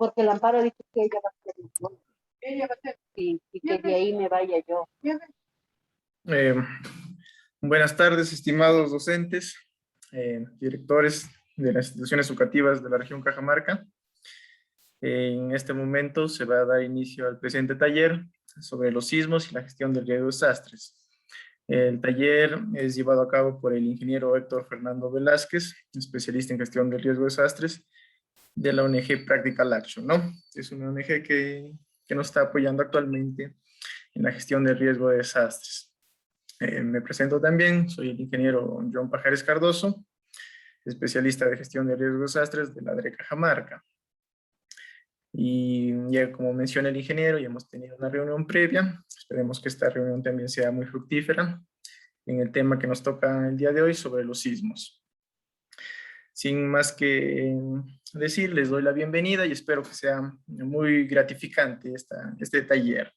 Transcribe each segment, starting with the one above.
porque el amparo ha dicho que ella va a ser mi sola. Ella va a ser. Sí, y que de ahí me vaya yo. Eh, Buenas tardes, estimados docentes, directores de las instituciones educativas de la región Cajamarca. En este momento se va a dar inicio al presente taller sobre los sismos y la gestión del riesgo de desastres. El taller es llevado a cabo por el ingeniero Héctor Fernando Velázquez, especialista en gestión del riesgo de desastres de la ONG Practical Action, ¿no? Es una ONG que nos está apoyando actualmente en la gestión del riesgo de desastres. Me presento también, soy el ingeniero John Pajares Cardoso, especialista de gestión de riesgos de desastres de la DRE Cajamarca. Y ya como menciona el ingeniero, ya hemos tenido una reunión previa, esperemos que esta reunión también sea muy fructífera en el tema que nos toca el día de hoy sobre los sismos. Sin más que decir, les doy la bienvenida y espero que sea muy gratificante este taller.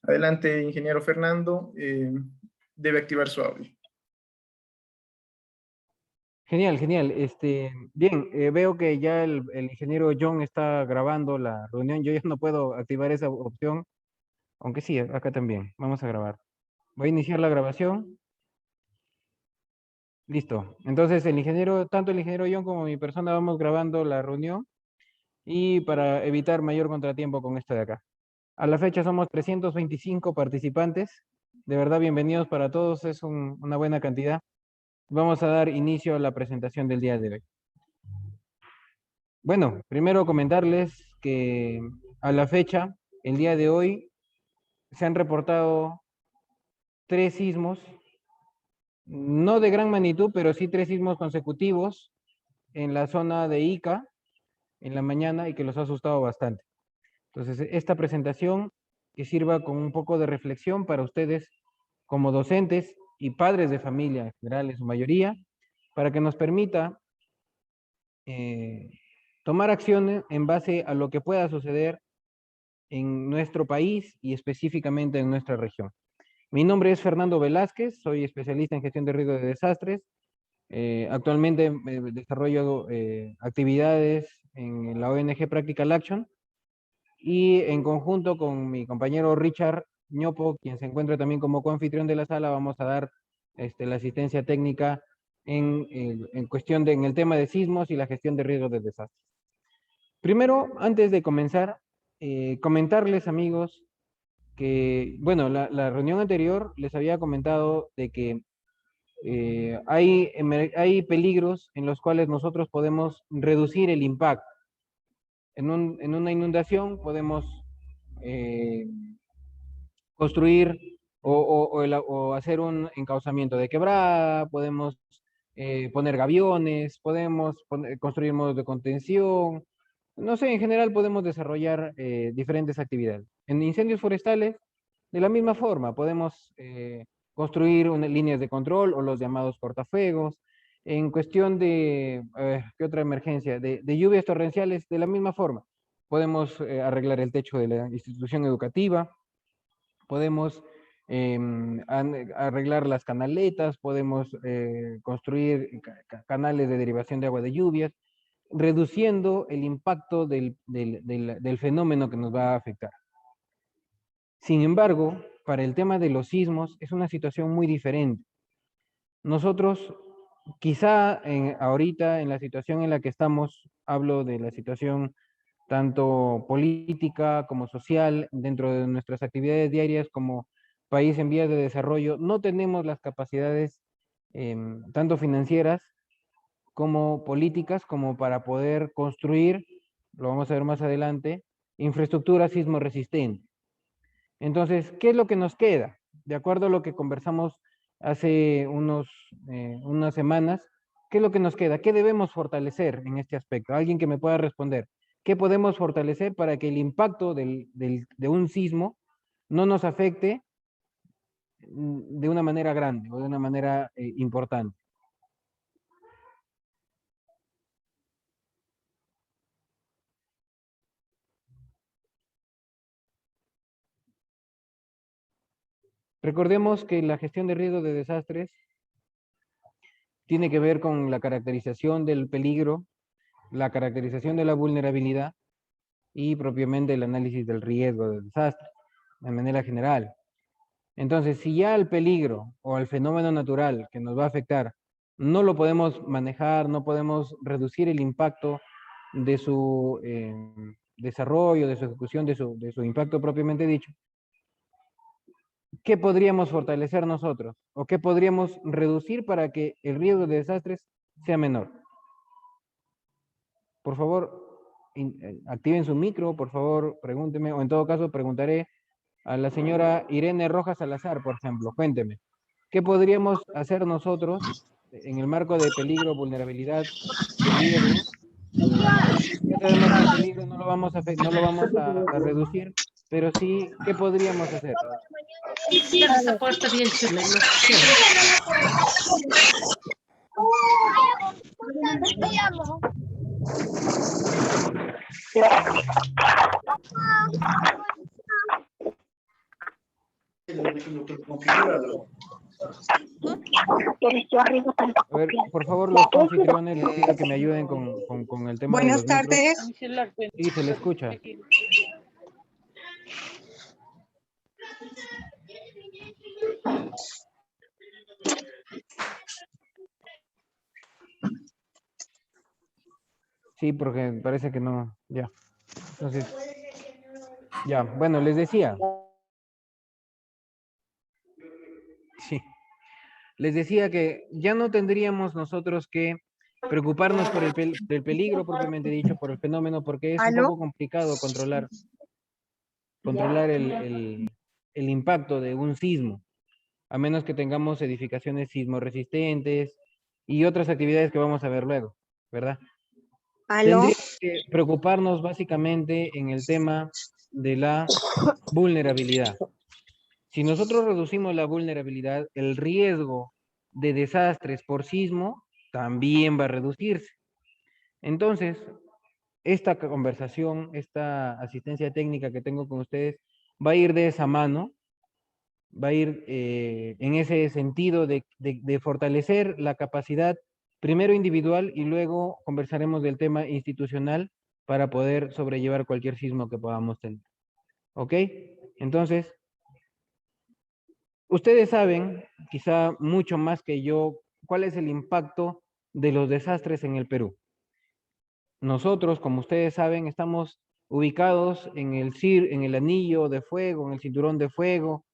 Adelante, ingeniero Fernando, debe activar su audio. Genial, genial. Bien, veo que ya el ingeniero John está grabando la reunión. Yo ya no puedo activar esa opción, aunque sí, acá también. Vamos a grabar. Voy a iniciar la grabación. Listo. Entonces, tanto el ingeniero John como mi persona vamos grabando la reunión y para evitar mayor contratiempo con esto de acá. A la fecha somos 325 participantes. De verdad, bienvenidos para todos. Es una buena cantidad. Vamos a dar inicio a la presentación del día de hoy. Bueno, primero comentarles que a la fecha, el día de hoy, se han reportado 3 sismos, no de gran magnitud, pero sí 3 sismos consecutivos en la zona de Ica en la mañana y que los ha asustado bastante. Entonces, esta presentación que sirva con un poco de reflexión para ustedes como docentes y padres de familia en general, en su mayoría, para que nos permita tomar acciones en base a lo que pueda suceder en nuestro país y específicamente en nuestra región. Mi nombre es Fernando Velázquez, soy especialista en gestión de riesgo de desastres. Actualmente desarrollo actividades en la ONG Practical Action y en conjunto con mi compañero Richard Ñopo, quien se encuentra también como coanfitrión de la sala, vamos a dar la asistencia técnica en cuestión en el tema de sismos y la gestión de riesgos de desastres. Primero, antes de comenzar, comentarles, amigos, que, bueno, la reunión anterior les había comentado de que hay peligros en los cuales nosotros podemos reducir el impacto. En una inundación podemos construir o hacer un encauzamiento de quebrada, podemos poner gaviones, podemos construir modos de contención, no sé, en general podemos desarrollar diferentes actividades. En incendios forestales, de la misma forma, podemos construir líneas de control o los llamados cortafuegos. En cuestión de, ¿qué otra emergencia? De lluvias torrenciales, de la misma forma. Podemos arreglar el techo de la institución educativa, podemos arreglar las canaletas, podemos construir canales de derivación de agua de lluvias, reduciendo el impacto del fenómeno que nos va a afectar. Sin embargo, para el tema de los sismos es una situación muy diferente. Nosotros, quizá ahorita en la situación en la que estamos, hablo de la situación tanto política como social, dentro de nuestras actividades diarias como país en vías de desarrollo, no tenemos las capacidades tanto financieras como políticas como para poder construir, lo vamos a ver más adelante, infraestructura sismo resistente. Entonces, ¿qué es lo que nos queda? De acuerdo a lo que conversamos hace unas semanas, ¿qué es lo que nos queda? ¿Qué debemos fortalecer en este aspecto? Alguien que me pueda responder. ¿Qué podemos fortalecer para que el impacto de un sismo no nos afecte de una manera grande o de una manera importante? Recordemos que la gestión de riesgo de desastres tiene que ver con la caracterización del peligro, la caracterización de la vulnerabilidad y propiamente el análisis del riesgo de desastre, de manera general. Entonces, si ya el peligro o el fenómeno natural que nos va a afectar no lo podemos manejar, no podemos reducir el impacto de su desarrollo, de su ejecución, de su impacto propiamente dicho, ¿qué podríamos fortalecer nosotros? ¿O qué podríamos reducir para que el riesgo de desastres sea menor? Por favor, activen su micro, por favor, pregúnteme, o en todo caso preguntaré a la señora Irene Rojas Salazar, por ejemplo. Cuénteme, ¿qué podríamos hacer nosotros en el marco de peligro, vulnerabilidad y riesgo? Ya sabemos que el peligro no lo vamos no lo vamos a reducir, pero sí, ¿qué podríamos hacer? Esa puerta bien chula, no sé. A ver, por favor, los confitriones, les pido que me ayuden con el tema de los Buenas micros. tardes. Sí, se le escucha. Sí, porque parece que no, ya. Entonces, ya, bueno, les decía. Sí. Les decía que ya no tendríamos nosotros que preocuparnos por del peligro propiamente dicho, por el fenómeno, porque es un ¿Aló? poco complicado controlar el impacto de un sismo, a menos que tengamos edificaciones sismoresistentes y otras actividades que vamos a ver luego, ¿verdad? ¿Aló? Tendríamos que preocuparnos básicamente en el tema de la vulnerabilidad. Si nosotros reducimos la vulnerabilidad, el riesgo de desastres por sismo también va a reducirse. Entonces, esta conversación, esta asistencia técnica que tengo con ustedes, va a ir de esa mano, va a ir en ese sentido de fortalecer la capacidad, primero individual y luego conversaremos del tema institucional para poder sobrellevar cualquier sismo que podamos tener. ¿Ok? Entonces, ustedes saben, quizá mucho más que yo, cuál es el impacto de los desastres en el Perú. Nosotros, como ustedes saben, estamos ubicados en el anillo de fuego, en el cinturón de fuego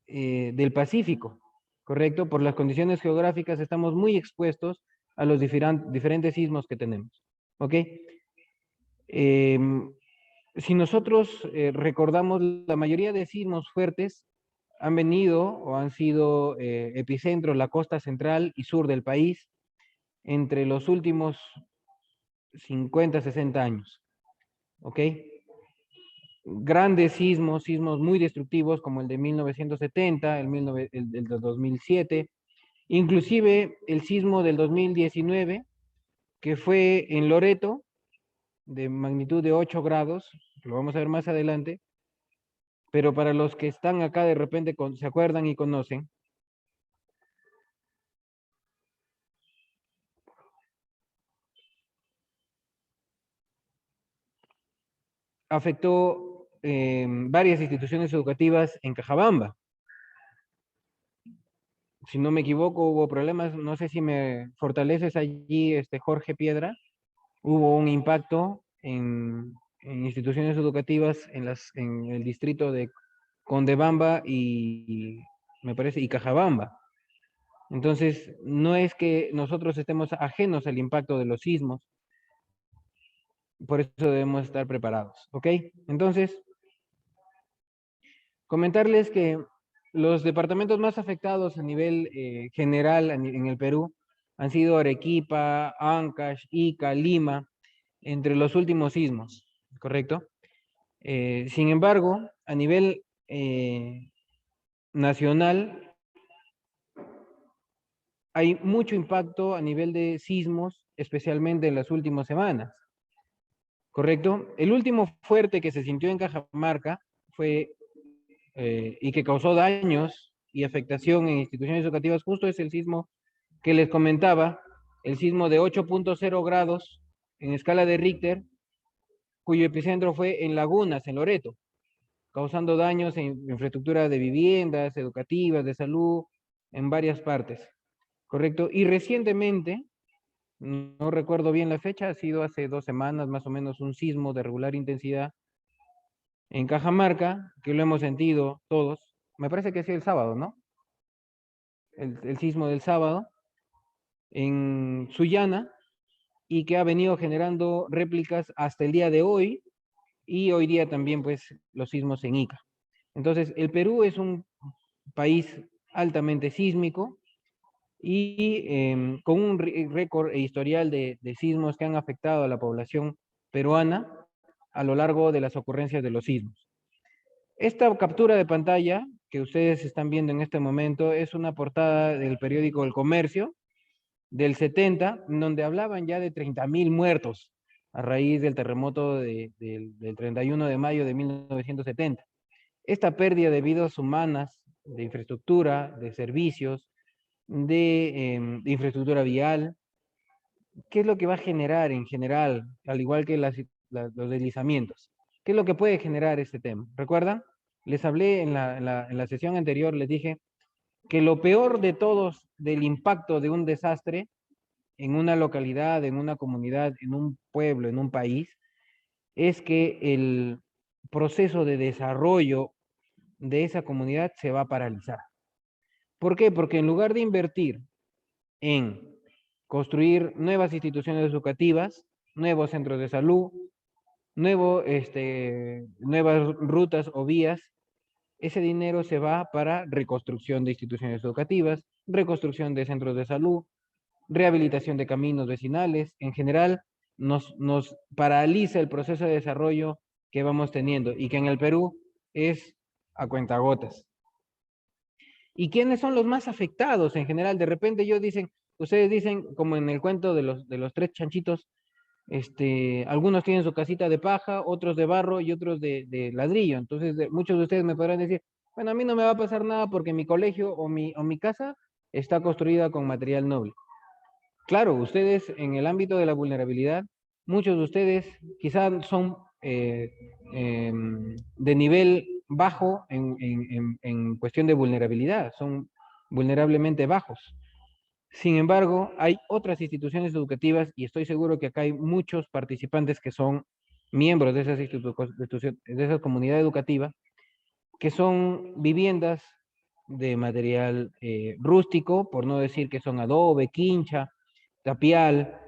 del Pacífico, ¿correcto? Por las condiciones geográficas estamos muy expuestos a los diferentes sismos que tenemos, ¿ok? Si nosotros recordamos, la mayoría de sismos fuertes han venido o han sido epicentros la costa central y sur del país entre los últimos 50, 60 años. ¿Ok? Grandes sismos muy destructivos como el de 1970, el del 2007, inclusive el sismo del 2019, que fue en Loreto, de magnitud de 8 grados, que lo vamos a ver más adelante, pero para los que están acá de repente se acuerdan y conocen, afectó varias instituciones educativas en Cajabamba. Si no me equivoco, hubo problemas, no sé si me fortaleces allí, Jorge Piedra, hubo un impacto en instituciones educativas en el distrito de Condebamba y me parece, y Cajabamba. Entonces, no es que nosotros estemos ajenos al impacto de los sismos, por eso debemos estar preparados, ¿ok? Entonces, comentarles que los departamentos más afectados a nivel general en el Perú han sido Arequipa, Ancash, Ica, Lima, entre los últimos sismos, ¿correcto? Sin embargo, a nivel nacional, hay mucho impacto a nivel de sismos, especialmente en las últimas semanas, ¿correcto? El último fuerte que se sintió en Cajamarca fue y que causó daños y afectación en instituciones educativas, justo es el sismo que les comentaba, el sismo de 8.0 grados en escala de Richter, cuyo epicentro fue en Lagunas, en Loreto, causando daños en infraestructura de viviendas, educativas, de salud, en varias partes, ¿correcto? Y recientemente, no recuerdo bien la fecha, ha sido hace 2 semanas más o menos un sismo de regular intensidad en Cajamarca, que lo hemos sentido todos. Me parece que ha sido el sábado, ¿no? El sismo del sábado en Sullana y que ha venido generando réplicas hasta el día de hoy y hoy día también pues los sismos en Ica. Entonces, el Perú es un país altamente sísmico y con un récord e historial de sismos que han afectado a la población peruana a lo largo de las ocurrencias de los sismos. Esta captura de pantalla que ustedes están viendo en este momento es una portada del periódico El Comercio del 70, donde hablaban ya de 30.000 muertos a raíz del terremoto del 31 de mayo de 1970. Esta pérdida de vidas humanas, de infraestructura, de servicios, de infraestructura vial, ¿qué es lo que va a generar en general, al igual que los deslizamientos? ¿Qué es lo que puede generar este tema? ¿Recuerdan? Les hablé en la sesión anterior, les dije que lo peor de todos del impacto de un desastre en una localidad, en una comunidad, en un pueblo, en un país, es que el proceso de desarrollo de esa comunidad se va a paralizar. ¿Por qué? Porque en lugar de invertir en construir nuevas instituciones educativas, nuevos centros de salud, nuevas rutas o vías, ese dinero se va para reconstrucción de instituciones educativas, reconstrucción de centros de salud, rehabilitación de caminos vecinales. En general, nos paraliza el proceso de desarrollo que vamos teniendo y que en el Perú es a cuentagotas. ¿Y quiénes son los más afectados en general? De repente ustedes dicen, como en el cuento de los tres chanchitos, algunos tienen su casita de paja, otros de barro y otros de ladrillo. Entonces, muchos de ustedes me podrán decir, bueno, a mí no me va a pasar nada porque mi colegio o mi casa está construida con material noble. Claro, ustedes en el ámbito de la vulnerabilidad, muchos de ustedes quizás son de nivel bajo en cuestión de vulnerabilidad, son vulnerablemente bajos. Sin embargo, hay otras instituciones educativas y estoy seguro que acá hay muchos participantes que son miembros de de esa comunidad educativa, que son viviendas de material rústico, por no decir que son adobe, quincha, tapial,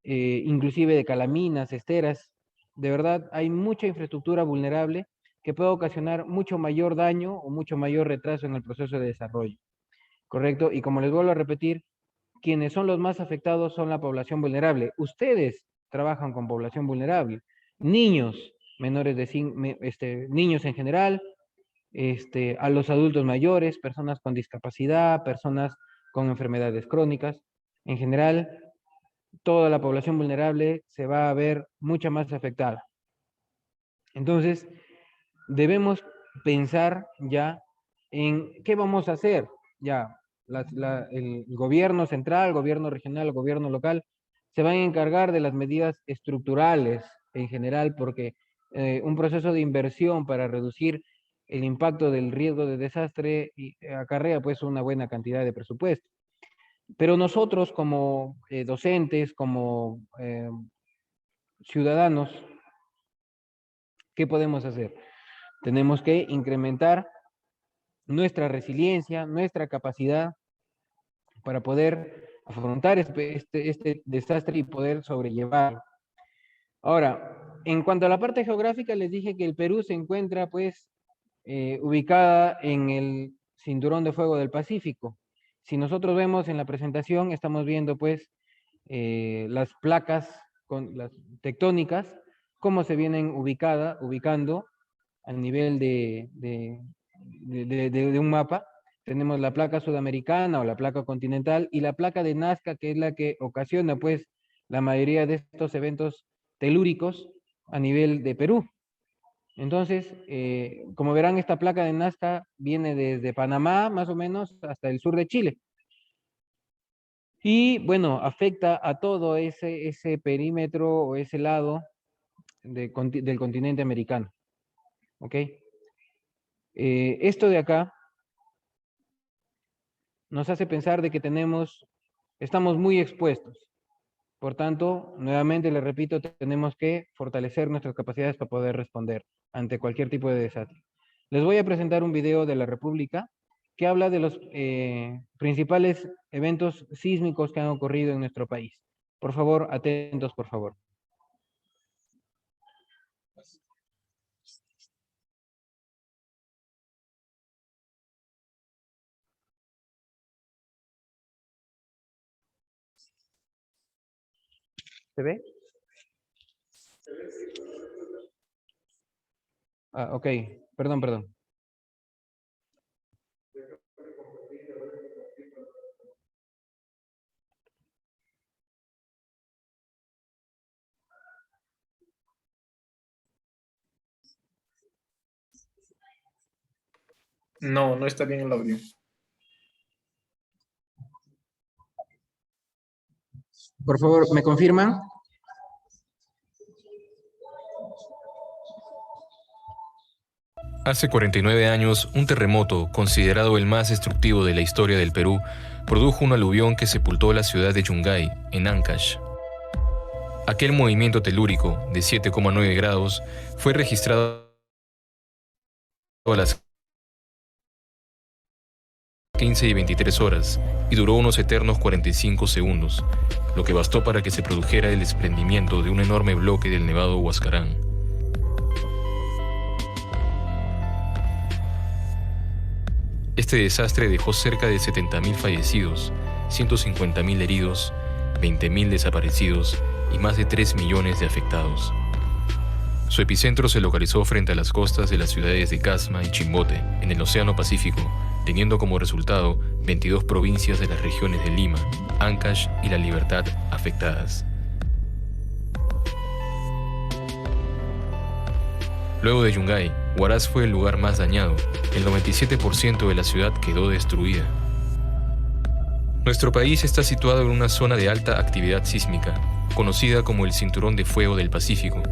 inclusive de calaminas, esteras. De verdad, hay mucha infraestructura vulnerable que puede ocasionar mucho mayor daño o mucho mayor retraso en el proceso de desarrollo. ¿Correcto? Y como les vuelvo a repetir, quienes son los más afectados son la población vulnerable. Ustedes trabajan con población vulnerable. Niños, menores de niños en general, a los adultos mayores, personas con discapacidad, personas con enfermedades crónicas. En general, toda la población vulnerable se va a ver mucha más afectada. Entonces, debemos pensar ya en qué vamos a hacer. Ya, el gobierno central, el gobierno regional, el gobierno local, se van a encargar de las medidas estructurales en general, porque un proceso de inversión para reducir el impacto del riesgo de desastre acarrea pues una buena cantidad de presupuesto. Pero nosotros como docentes, como ciudadanos, ¿qué podemos hacer? Tenemos que incrementar nuestra resiliencia, nuestra capacidad para poder afrontar este desastre y poder sobrellevarlo. Ahora, en cuanto a la parte geográfica, les dije que el Perú se encuentra pues ubicada en el cinturón de fuego del Pacífico. Si nosotros vemos en la presentación, estamos viendo pues las placas las tectónicas, cómo se vienen ubicando a nivel de un mapa. Tenemos la placa sudamericana o la placa continental y la placa de Nazca, que es la que ocasiona pues la mayoría de estos eventos telúricos a nivel de Perú. Entonces, como verán, esta placa de Nazca viene desde Panamá, más o menos, hasta el sur de Chile. Y bueno, afecta a todo ese perímetro o ese lado del continente americano. ¿Ok? Esto de acá nos hace pensar de que estamos muy expuestos. Por tanto, nuevamente le repito, tenemos que fortalecer nuestras capacidades para poder responder ante cualquier tipo de desastre. Les voy a presentar un video de la República que habla de los principales eventos sísmicos que han ocurrido en nuestro país. Por favor, atentos, por favor. ¿Se ve? Ah, ok. Perdón. No, no está bien el audio. Por favor, ¿me confirman? Hace 49 años, un terremoto, considerado el más destructivo de la historia del Perú, produjo un aluvión que sepultó la ciudad de Yungay, en Ancash. Aquel movimiento telúrico de 7,9 grados fue registrado a las 15 y 23 horas y duró unos eternos 45 segundos, lo que bastó para que se produjera el desprendimiento de un enorme bloque del Nevado Huascarán. Este desastre dejó cerca de 70.000 fallecidos, 150.000 heridos, 20.000 desaparecidos y más de 3 millones de afectados. Su epicentro se localizó frente a las costas de las ciudades de Casma y Chimbote, en el Océano Pacífico, teniendo como resultado 22 provincias de las regiones de Lima, Ancash y La Libertad afectadas. Luego de Yungay, Huaraz fue el lugar más dañado. El 97% de la ciudad quedó destruida. Nuestro país está situado en una zona de alta actividad sísmica, conocida como el Cinturón de Fuego del Pacífico.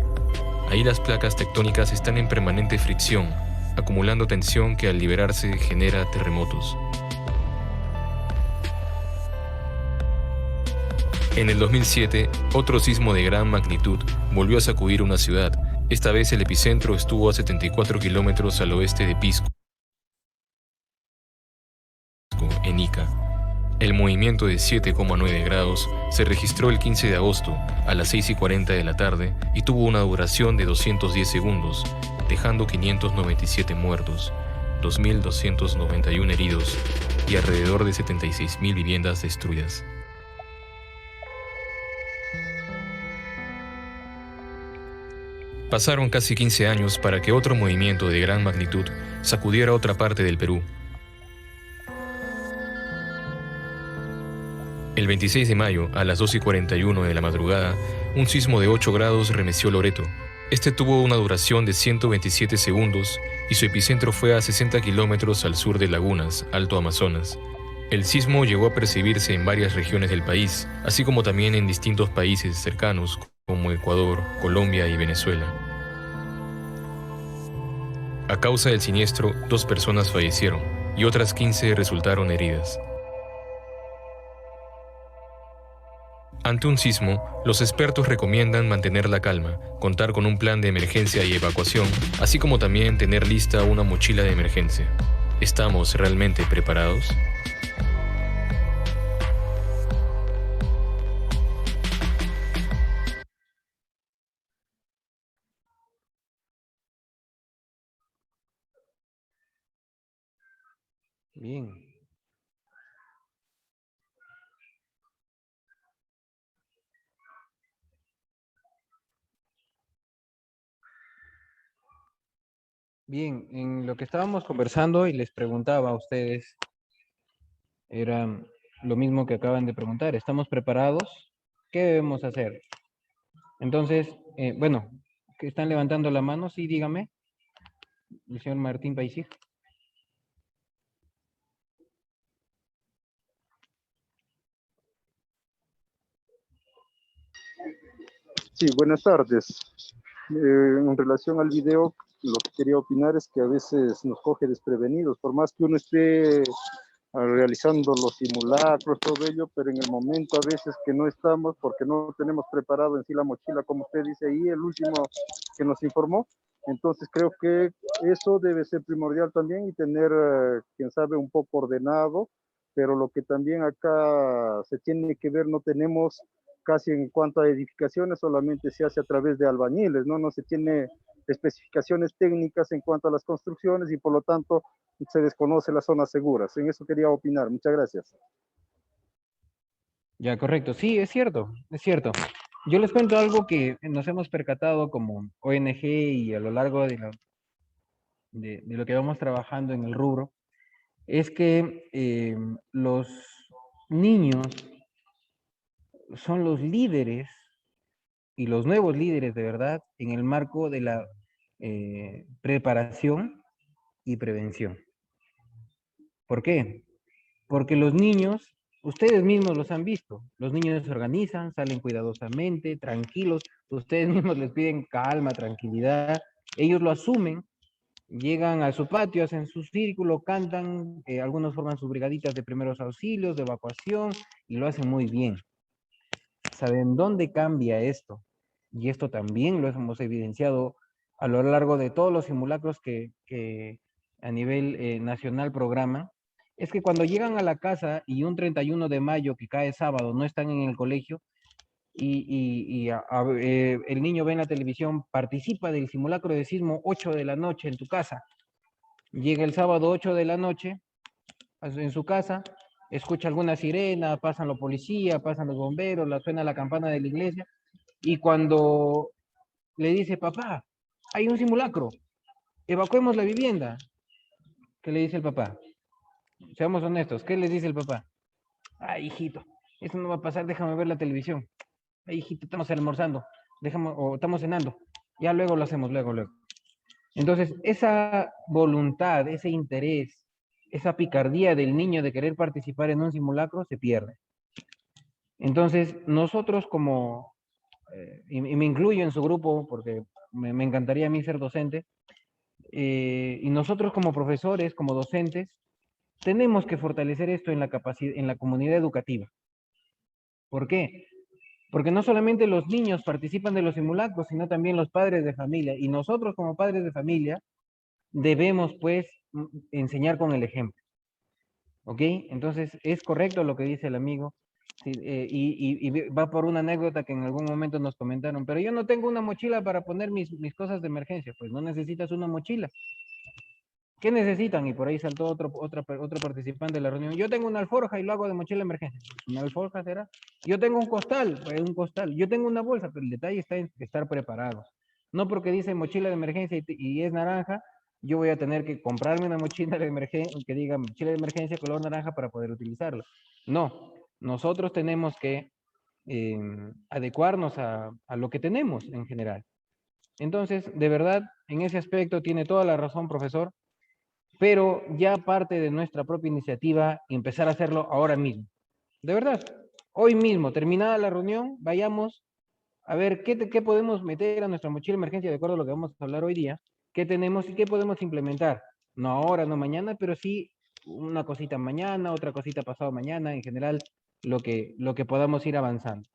Ahí las placas tectónicas están en permanente fricción, acumulando tensión que al liberarse genera terremotos. En el 2007, otro sismo de gran magnitud volvió a sacudir una ciudad. Esta vez el epicentro estuvo a 74 kilómetros al oeste de Pisco, en Ica. El movimiento de 7,9 grados se registró el 15 de agosto a las 6:40 de la tarde y tuvo una duración de 210 segundos, dejando 597 muertos, 2.291 heridos y alrededor de 76.000 viviendas destruidas. Pasaron casi 15 años para que otro movimiento de gran magnitud sacudiera otra parte del Perú. El 26 de mayo, a las 2:41 de la madrugada, un sismo de 8 grados remeció Loreto. Este tuvo una duración de 127 segundos y su epicentro fue a 60 kilómetros al sur de Lagunas, Alto Amazonas. El sismo llegó a percibirse en varias regiones del país, así como también en distintos países cercanos, como Ecuador, Colombia y Venezuela. A causa del siniestro, 2 personas fallecieron y otras 15 resultaron heridas. Ante un sismo, los expertos recomiendan mantener la calma, contar con un plan de emergencia y evacuación, así como también tener lista una mochila de emergencia. ¿Estamos realmente preparados? Bien. Bien, en lo que estábamos conversando y les preguntaba a ustedes, era lo mismo que acaban de preguntar. ¿Estamos preparados? ¿Qué debemos hacer? Entonces, bueno, que están levantando la mano, sí, dígame. El señor Martín Paisig. Sí, buenas tardes. En relación al video, lo que quería opinar es que a veces nos coge desprevenidos, por más que uno esté realizando los simulacros, todo ello, pero en el momento a veces que no estamos, porque no tenemos preparado en sí la mochila, como usted dice ahí, el último que nos informó. Entonces creo que eso debe ser primordial también y tener, quién sabe, un poco ordenado, pero lo que también acá se tiene que ver, no tenemos casi en cuanto a edificaciones, solamente se hace a través de albañiles, ¿no? No se tiene especificaciones técnicas en cuanto a las construcciones y por lo tanto se desconoce las zonas seguras. En eso quería opinar. Muchas gracias. Ya, correcto. Sí, es cierto, es cierto. Yo les cuento algo que nos hemos percatado como ONG y a lo largo de lo que vamos trabajando en el rubro, es que los niños son los líderes y los nuevos líderes de verdad en el marco de la preparación y prevención. ¿Por qué? Porque los niños, ustedes mismos los han visto, los niños se organizan, salen cuidadosamente, tranquilos, ustedes mismos les piden calma, tranquilidad, ellos lo asumen, llegan a su patio, hacen su círculo, cantan, algunos forman sus brigaditas de primeros auxilios, de evacuación, y lo hacen muy bien. ¿Saben dónde cambia esto? Y esto también lo hemos evidenciado a lo largo de todos los simulacros que a nivel nacional programan, es que cuando llegan a la casa y un 31 de mayo que cae sábado no están en el colegio el niño ve en la televisión, participa del simulacro de sismo 8 de la noche en tu casa, llega el sábado 8 de la noche en su casa, escucha alguna sirena, pasan los policías, pasan los bomberos, suena la campana de la iglesia, y cuando le dice, papá, hay un simulacro, evacuemos la vivienda, ¿qué le dice el papá? Seamos honestos, ¿qué les dice el papá? Ay, hijito, eso no va a pasar, déjame ver la televisión. Ay, hijito, estamos almorzando, o estamos cenando, ya luego lo hacemos, luego. Entonces, esa voluntad, ese interés, esa picardía del niño de querer participar en un simulacro se pierde. Entonces, nosotros como, y me incluyo en su grupo porque me encantaría a mí ser docente, y nosotros como profesores, como docentes, tenemos que fortalecer esto en la capacidad, en la comunidad educativa. ¿Por qué? Porque no solamente los niños participan de los simulacros, sino también los padres de familia. Y nosotros como padres de familia debemos pues enseñar con el ejemplo. ¿Ok? Entonces es correcto lo que dice el amigo. Sí, y va por una anécdota que en algún momento nos comentaron, pero yo no tengo una mochila para poner mis cosas de emergencia. Pues no necesitas una mochila. ¿Qué necesitan? Y por ahí saltó otro participante de la reunión. Yo tengo una alforja y lo hago de mochila de emergencia. ¿Una alforja será? Yo tengo un costal, pues un costal. Yo tengo una bolsa, pero el detalle está en estar preparados. No porque dice mochila de emergencia y es naranja, yo voy a tener que comprarme una mochila de emergencia, que diga mochila de emergencia color naranja para poder utilizarla. No, nosotros tenemos que adecuarnos a lo que tenemos en general. Entonces, de verdad, en ese aspecto tiene toda la razón, profesor, pero ya parte de nuestra propia iniciativa empezar a hacerlo ahora mismo. De verdad, hoy mismo, terminada la reunión, vayamos a ver qué podemos meter a nuestra mochila de emergencia de acuerdo a lo que vamos a hablar hoy día, qué tenemos y qué podemos implementar. No ahora, no mañana, pero sí una cosita mañana, otra cosita pasado mañana, en general, lo que podamos ir avanzando.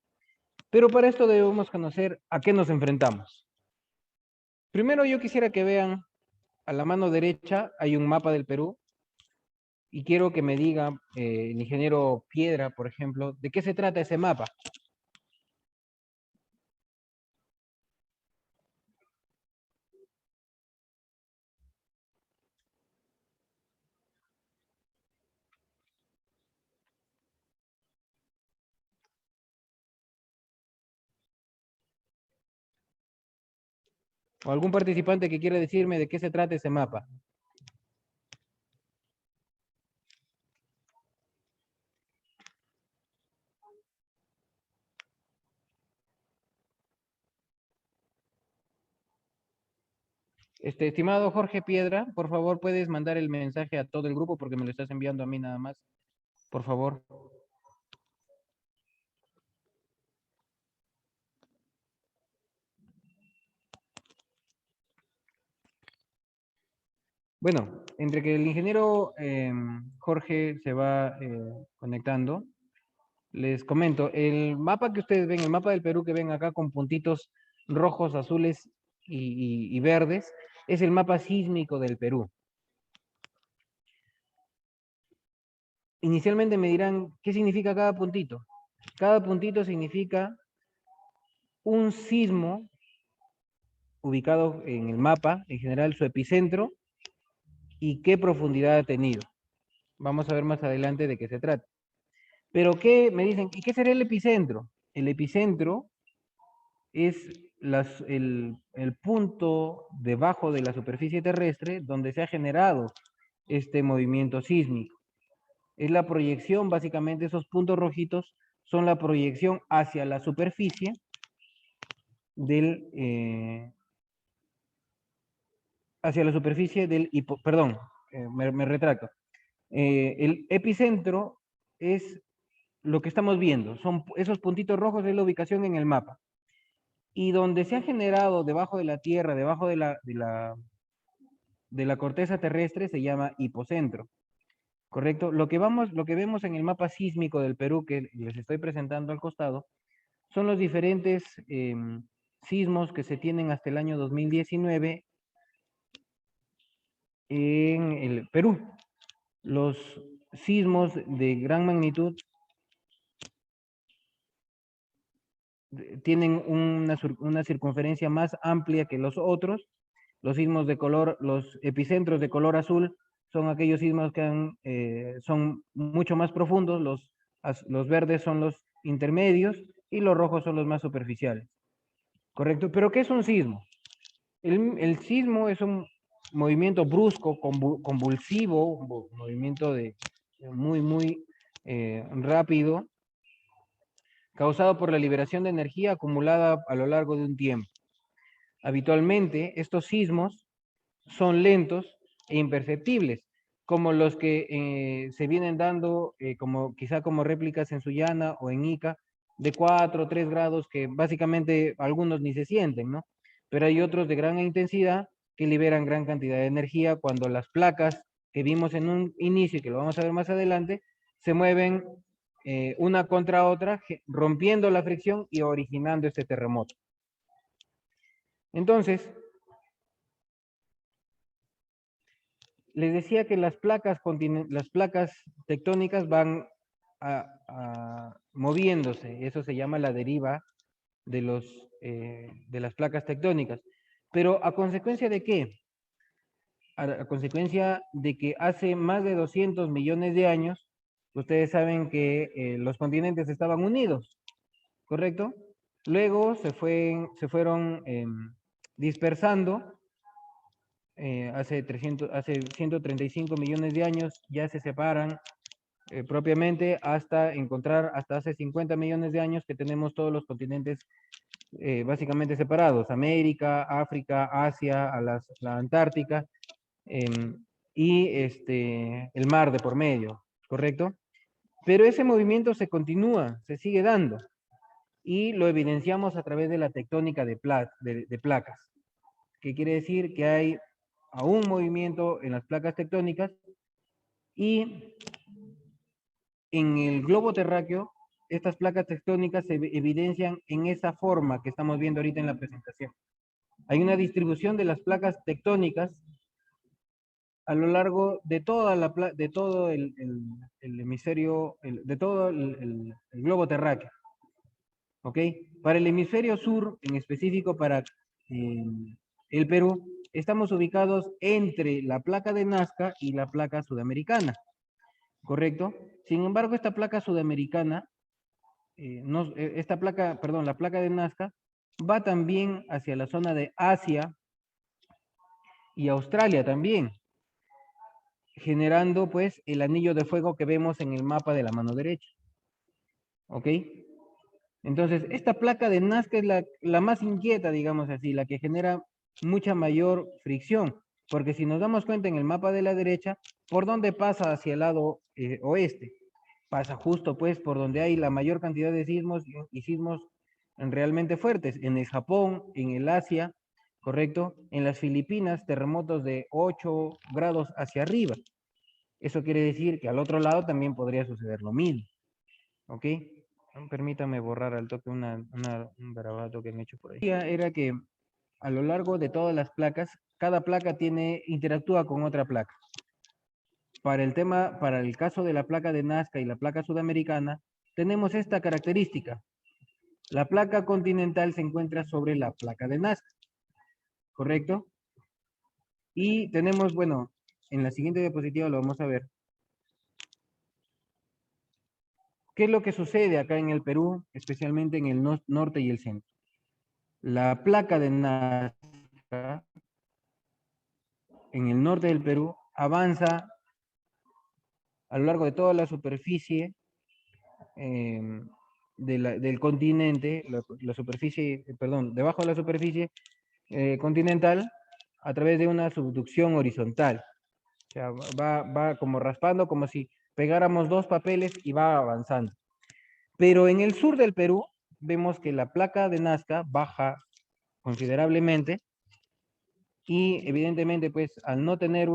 Pero para esto debemos conocer a qué nos enfrentamos. Primero yo quisiera que vean a la mano derecha hay un mapa del Perú y quiero que me diga el ingeniero Piedra, por ejemplo, de qué se trata ese mapa. ¿O algún participante que quiera decirme de qué se trata ese mapa? Estimado Jorge Piedra, por favor, puedes mandar el mensaje a todo el grupo porque me lo estás enviando a mí nada más. Por favor. Bueno, entre que el ingeniero Jorge se va conectando, les comento, el mapa que ustedes ven, el mapa del Perú que ven acá con puntitos rojos, azules y verdes, es el mapa sísmico del Perú. Inicialmente me dirán, ¿qué significa cada puntito? Cada puntito significa un sismo ubicado en el mapa, en general su epicentro, y qué profundidad ha tenido. Vamos a ver más adelante de qué se trata. Pero ¿qué me dicen? ¿Y qué será el epicentro? El epicentro es el punto debajo de la superficie terrestre donde se ha generado este movimiento sísmico. Es la proyección, básicamente esos puntos rojitos son la proyección hacia la superficie del, perdón, me retracto. El epicentro es lo que estamos viendo, son esos puntitos rojos, es la ubicación en el mapa. Y donde se ha generado debajo de la Tierra, debajo de la corteza terrestre, se llama hipocentro. ¿Correcto? Lo que vemos en el mapa sísmico del Perú, que les estoy presentando al costado, son los diferentes sismos que se tienen hasta el año 2019 en el Perú. Los sismos de gran magnitud tienen una circunferencia más amplia que los otros. Los sismos los epicentros de color azul son aquellos sismos que son mucho más profundos, los verdes son los intermedios y los rojos son los más superficiales. ¿Correcto? ¿Pero qué es un sismo? El sismo es un movimiento brusco, convulsivo, movimiento muy rápido, causado por la liberación de energía acumulada a lo largo de un tiempo. Habitualmente, estos sismos son lentos e imperceptibles, como los que se vienen dando quizá como réplicas en Sullana o en Ica, de 4 o 3 grados, que básicamente algunos ni se sienten, ¿no? Pero hay otros de gran intensidad que liberan gran cantidad de energía cuando las placas que vimos en un inicio, y que lo vamos a ver más adelante, se mueven una contra otra, rompiendo la fricción y originando este terremoto. Entonces, les decía que las placas tectónicas van moviéndose, eso se llama la deriva de las placas tectónicas. Pero ¿a consecuencia de qué? A consecuencia de que hace más de 200 millones de años, ustedes saben que los continentes estaban unidos, ¿correcto? Luego se fueron dispersando. Hace 135 millones de años ya se separan propiamente hasta hace 50 millones de años que tenemos todos los continentes básicamente separados: América, África, Asia, la Antártica y el mar de por medio, ¿correcto? Pero ese movimiento se continúa, se sigue dando y lo evidenciamos a través de la tectónica de placas, que quiere decir que hay aún movimiento en las placas tectónicas y en el globo terráqueo estas placas tectónicas se evidencian en esa forma que estamos viendo ahorita en la presentación. Hay una distribución de las placas tectónicas a lo largo de todo el hemisferio, de todo el globo terráqueo. ¿Ok? Para el hemisferio sur, en específico para el Perú, estamos ubicados entre la placa de Nazca y la placa sudamericana, ¿correcto? Sin embargo, esta placa sudamericana, la placa de Nazca, va también hacia la zona de Asia y Australia también, generando pues el anillo de fuego que vemos en el mapa de la mano derecha. ¿Ok? Entonces, esta placa de Nazca es la más inquieta, digamos así, la que genera mucha mayor fricción, porque si nos damos cuenta en el mapa de la derecha, ¿por dónde pasa hacia el lado oeste? Pasa justo pues por donde hay la mayor cantidad de sismos y sismos realmente fuertes, en el Japón, en el Asia, ¿correcto? En las Filipinas, terremotos de 8 grados hacia arriba. Eso quiere decir que al otro lado también podría suceder lo mismo. ¿Ok? Permítame borrar al toque un garabato que han hecho por ahí. Era que a lo largo de todas las placas, cada placa interactúa con otra placa. Para el caso de la placa de Nazca y la placa sudamericana, tenemos esta característica. La placa continental se encuentra sobre la placa de Nazca, ¿correcto? Y tenemos, bueno, en la siguiente diapositiva lo vamos a ver. ¿Qué es lo que sucede acá en el Perú, especialmente en el norte y el centro? La placa de Nazca en el norte del Perú avanza a lo largo de toda la superficie del continente, la superficie, perdón, debajo de la superficie continental a través de una subducción horizontal. O sea, va como raspando, como si pegáramos dos papeles y va avanzando. Pero en el sur del Perú vemos que la placa de Nazca baja considerablemente y evidentemente pues al no tener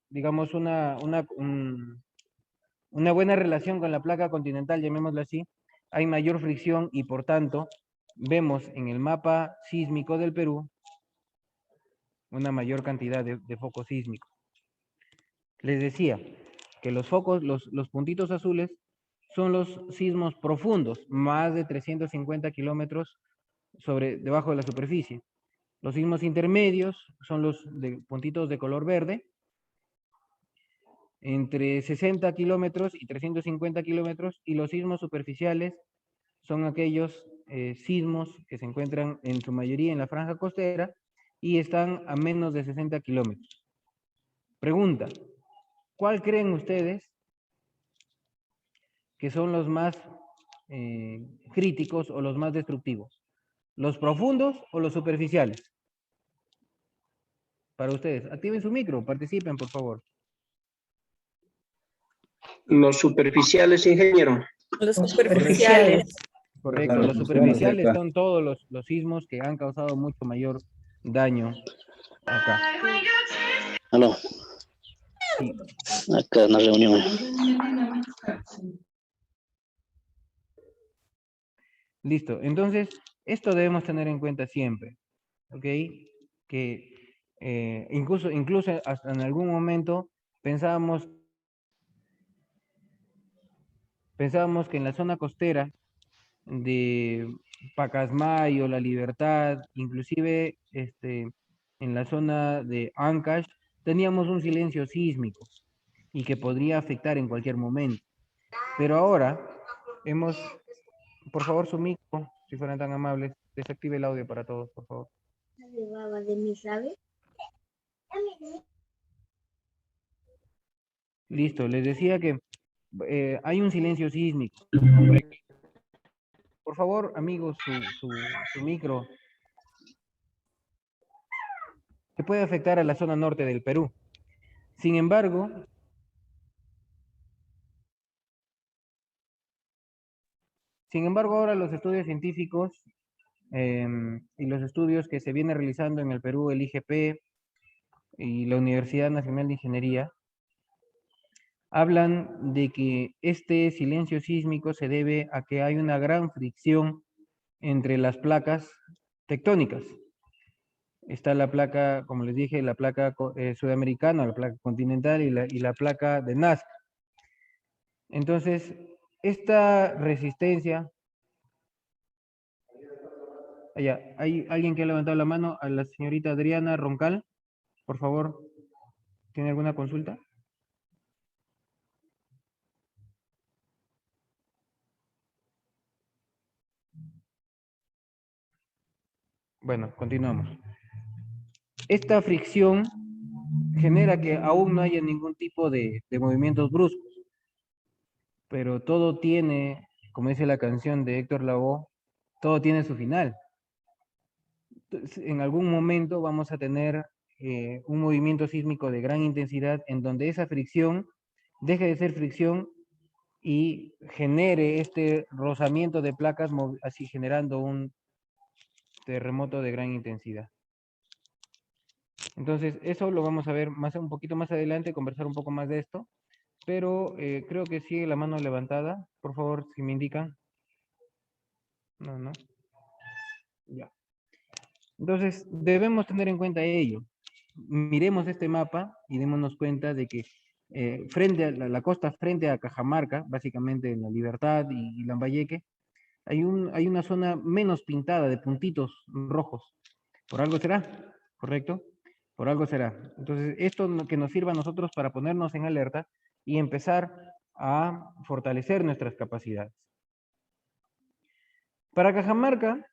digamos una buena relación con la placa continental, llamémoslo así, hay mayor fricción y por tanto vemos en el mapa sísmico del Perú una mayor cantidad de focos sísmicos. Les decía que los focos, los puntitos azules son los sismos profundos, más de 350 kilómetros debajo de la superficie. Los sismos intermedios son los puntitos de color verde, entre 60 kilómetros y 350 kilómetros, y los sismos superficiales son aquellos sismos que se encuentran en su mayoría en la franja costera y están a menos de 60 kilómetros. Pregunta, ¿cuál creen ustedes que son los más críticos o los más destructivos? ¿Los profundos o los superficiales? Para ustedes, activen su micro, participen, por favor. Los superficiales, ingeniero. Los superficiales. Correcto, los superficiales son todos los sismos que han causado mucho mayor daño acá. Aló. Sí. Acá en la reunión. Listo, entonces, esto debemos tener en cuenta siempre, ¿ok? Que incluso hasta en algún momento pensábamos que en la zona costera de Pacasmayo, La Libertad, inclusive en la zona de Ancash, teníamos un silencio sísmico y que podría afectar en cualquier momento. Pero ahora por favor, su micro, si fueran tan amables, desactive el audio para todos, por favor. Listo, les decía que hay un silencio sísmico. Por favor, amigos, su micro, que puede afectar a la zona norte del Perú. Sin embargo, ahora los estudios científicos y los estudios que se vienen realizando en el Perú, el IGP y la Universidad Nacional de Ingeniería, hablan de que este silencio sísmico se debe a que hay una gran fricción entre las placas tectónicas. Está la placa, como les dije, la placa sudamericana, la placa continental y la placa de Nazca. Entonces, esta resistencia... Allá, ¿hay alguien que ha levantado la mano? A la señorita Adriana Roncal, por favor, ¿tiene alguna consulta? Bueno, continuamos. Esta fricción genera que aún no haya ningún tipo de movimientos bruscos, pero todo tiene, como dice la canción de Héctor Lavoe, todo tiene su final. Entonces, en algún momento vamos a tener un movimiento sísmico de gran intensidad en donde esa fricción deje de ser fricción y genere este rozamiento de placas, así generando terremoto de gran intensidad. Entonces, eso lo vamos a ver un poquito más adelante, conversar un poco más de esto, pero creo que sigue la mano levantada. Por favor, si me indican. No. Ya. Entonces, debemos tener en cuenta ello. Miremos este mapa y démonos cuenta de que frente a la costa, frente a Cajamarca, básicamente en La Libertad y Lambayeque, hay una zona menos pintada de puntitos rojos. Por algo será, ¿correcto? Por algo será. Entonces, esto que nos sirva a nosotros para ponernos en alerta y empezar a fortalecer nuestras capacidades. Para Cajamarca,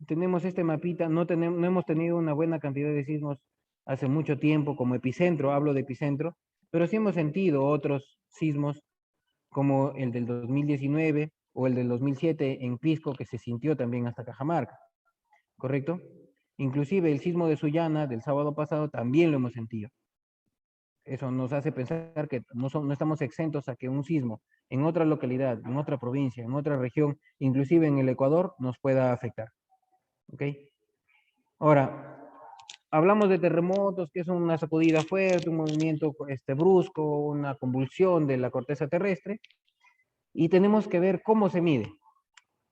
tenemos este mapita, no hemos tenido una buena cantidad de sismos hace mucho tiempo como epicentro, hablo de epicentro, pero sí hemos sentido otros sismos como el del 2019 o el del 2007 en Pisco, que se sintió también hasta Cajamarca, ¿correcto? Inclusive el sismo de Sullana del sábado pasado también lo hemos sentido. Eso nos hace pensar que no estamos exentos a que un sismo en otra localidad, en otra provincia, en otra región, inclusive en el Ecuador, nos pueda afectar. ¿Ok? Ahora, hablamos de terremotos, que es una sacudida fuerte, un movimiento brusco, una convulsión de la corteza terrestre, y tenemos que ver cómo se mide.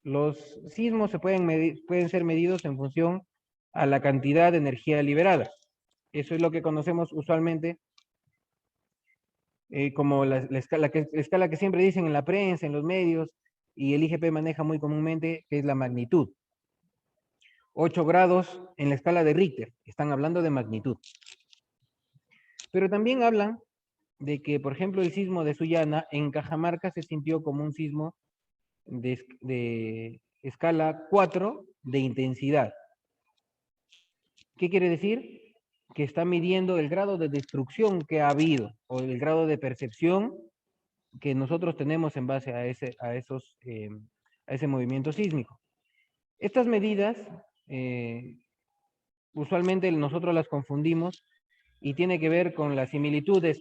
Los sismos pueden ser medidos en función a la cantidad de energía liberada. Eso es lo que conocemos usualmente como la escala que siempre dicen en la prensa, en los medios, y el IGP maneja muy comúnmente, que es la magnitud. 8 grados en la escala de Richter, están hablando de magnitud. Pero también hablan de que, por ejemplo, el sismo de Sullana en Cajamarca se sintió como un sismo de escala 4 de intensidad. ¿Qué quiere decir? Que está midiendo el grado de destrucción que ha habido o el grado de percepción que nosotros tenemos en base a ese movimiento sísmico. Estas medidas usualmente nosotros las confundimos y tiene que ver con la similitud de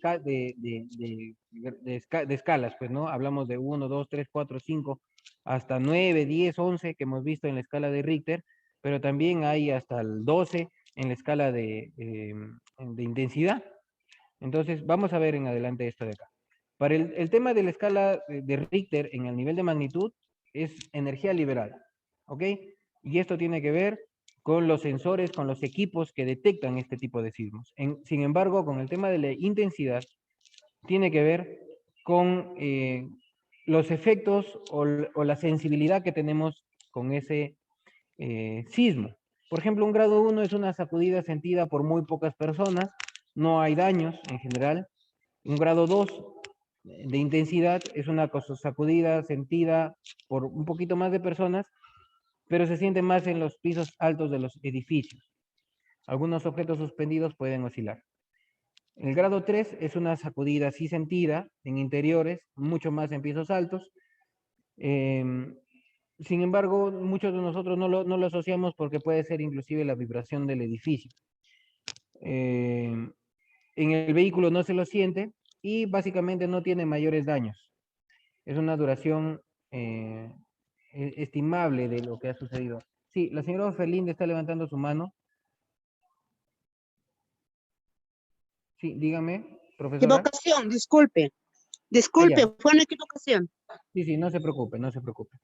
escalas, pues, ¿no? Hablamos de 1, 2, 3, 4, 5, hasta 9, 10, 11 que hemos visto en la escala de Richter, pero también hay hasta el 12 en la escala de intensidad. Entonces, vamos a ver en adelante esto de acá. Para el tema de la escala de Richter en el nivel de magnitud es energía liberada, ¿ok? Y esto tiene que ver con los sensores, con los equipos que detectan este tipo de sismos. Sin embargo, con el tema de la intensidad, tiene que ver con los efectos o la sensibilidad que tenemos con ese sismo. Por ejemplo, un grado 1 es una sacudida sentida por muy pocas personas, no hay daños en general. Un grado 2 de intensidad es una sacudida sentida por un poquito más de personas, pero se siente más en los pisos altos de los edificios. Algunos objetos suspendidos pueden oscilar. El grado 3 es una sacudida sí sentida en interiores, mucho más en pisos altos. Sin embargo, muchos de nosotros no lo asociamos porque puede ser inclusive la vibración del edificio. En el vehículo no se lo siente y básicamente no tiene mayores daños. Es una duración estimable de lo que ha sucedido. Sí, la señora Ofelinde está levantando su mano. Sí, dígame, profesora. Equivocación, disculpe. Disculpe, ya. fue una equivocación. Sí, no se preocupe, no se preocupe.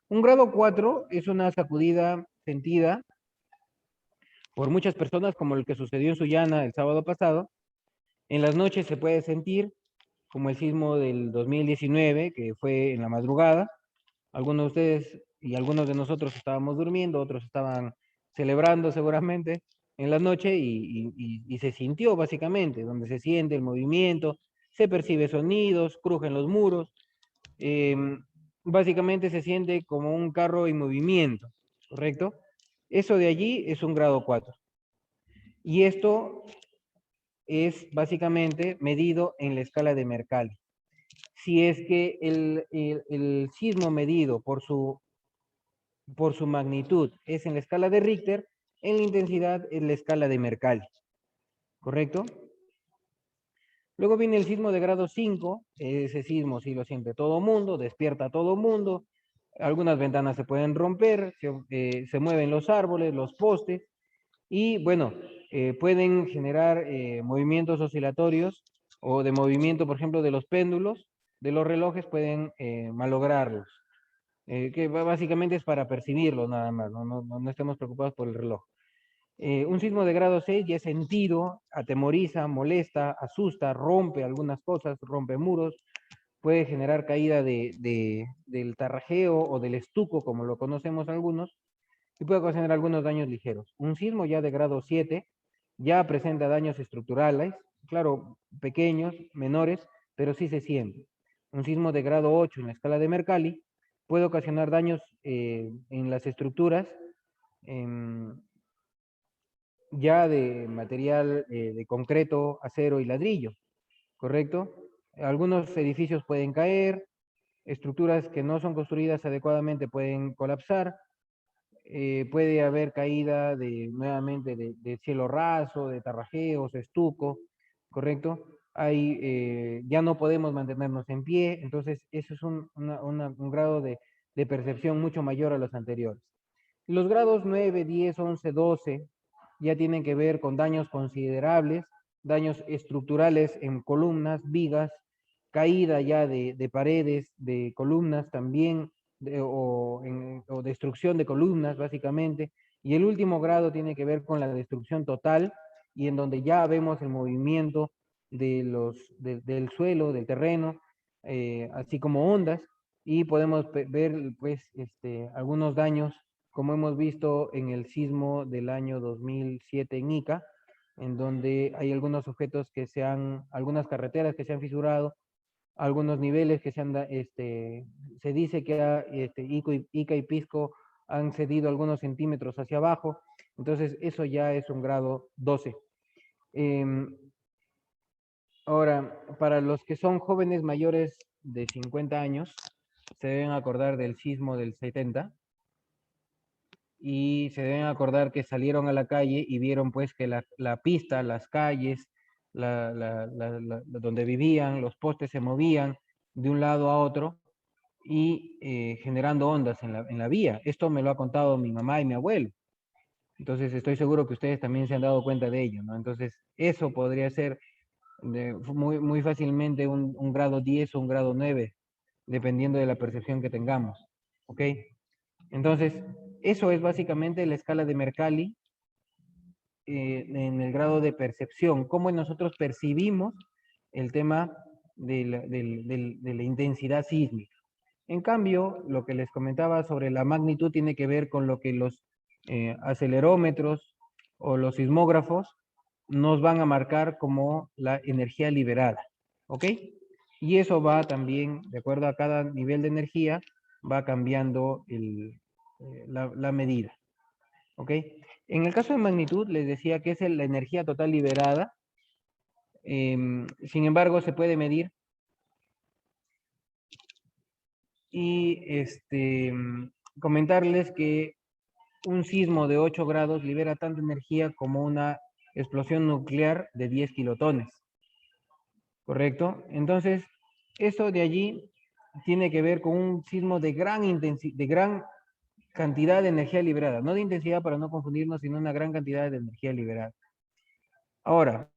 Un grado 4 es una sacudida sentida por muchas personas, como el que sucedió en Sullana el sábado pasado. En las noches se puede sentir, como el sismo del 2019, que fue en la madrugada. Algunos de ustedes y algunos de nosotros estábamos durmiendo, otros estaban celebrando seguramente en la noche y se sintió básicamente, donde se siente el movimiento, se percibe sonidos, crujen los muros. Básicamente se siente como un carro en movimiento, ¿correcto? Eso de allí es un grado 4. Y esto es básicamente medido en la escala de Mercalli. Si es que el sismo medido por su magnitud es en la escala de Richter, en la intensidad es la escala de Mercalli, ¿correcto? Luego viene el sismo de grado 5, ese sismo sí lo siente todo mundo, despierta a todo mundo, Algunas ventanas se pueden romper, se mueven los árboles, los postes, y bueno, pueden generar movimientos oscilatorios o de movimiento, por ejemplo, de los péndulos, de los relojes, pueden malograrlos. Que básicamente es para percibirlo nada más, no estemos preocupados por el reloj. Un sismo de grado 6 ya es sentido, atemoriza, molesta, asusta, rompe algunas cosas, rompe muros, puede generar caída del tarrajeo o del estuco, como lo conocemos algunos, y puede ocasionar algunos daños ligeros. Un sismo ya de grado 7 ya presenta daños estructurales, claro, pequeños, menores, pero sí se siente. Un sismo de grado 8 en la escala de Mercalli puede ocasionar daños en las estructuras, ya de material de concreto, acero y ladrillo, ¿correcto? Algunos edificios pueden caer, estructuras que no son construidas adecuadamente pueden colapsar, puede haber caída nuevamente de cielo raso, de tarrajeos, estuco, ¿correcto? Ya no podemos mantenernos en pie, entonces eso es un grado de percepción mucho mayor a los anteriores. Los grados 9, 10, 11, 12 ya tienen que ver con daños considerables, daños estructurales en columnas, vigas, caída ya de paredes, de columnas también, o destrucción de columnas básicamente, y el último grado tiene que ver con la destrucción total, y en donde ya vemos el movimiento del suelo, del terreno, así como ondas, y podemos ver pues algunos daños, como hemos visto en el sismo del año 2007 en Ica, en donde hay algunos objetos algunas carreteras que se han fisurado, algunos niveles que se dice que Ica y Pisco han cedido algunos centímetros hacia abajo, entonces eso ya es un grado 12. Ahora, para los que son jóvenes mayores de 50 años, se deben acordar del sismo del 70, y se deben acordar que salieron a la calle y vieron pues que la pista, las calles, donde vivían, los postes se movían de un lado a otro y generando ondas en la vía. Esto me lo ha contado mi mamá y mi abuelo. Entonces estoy seguro que ustedes también se han dado cuenta de ello, ¿no? Entonces eso podría ser muy fácilmente un grado 10 o un grado 9, dependiendo de la percepción que tengamos. ¿Ok? Entonces, eso es básicamente la escala de Mercalli en el grado de percepción, cómo nosotros percibimos el tema de la intensidad sísmica. En cambio, lo que les comentaba sobre la magnitud tiene que ver con lo que los acelerómetros o los sismógrafos nos van a marcar como la energía liberada, ¿ok? Y eso va también, de acuerdo a cada nivel de energía, va cambiando la medida, ¿ok? En el caso de magnitud, les decía que es la energía total liberada. Sin embargo, se puede medir. Y comentarles que un sismo de 8 grados libera tanta energía como una explosión nuclear de 10 kilotones. ¿Correcto? Entonces, eso de allí tiene que ver con un sismo de gran cantidad de energía liberada. No de intensidad para no confundirnos, sino una gran cantidad de energía liberada. Ahora,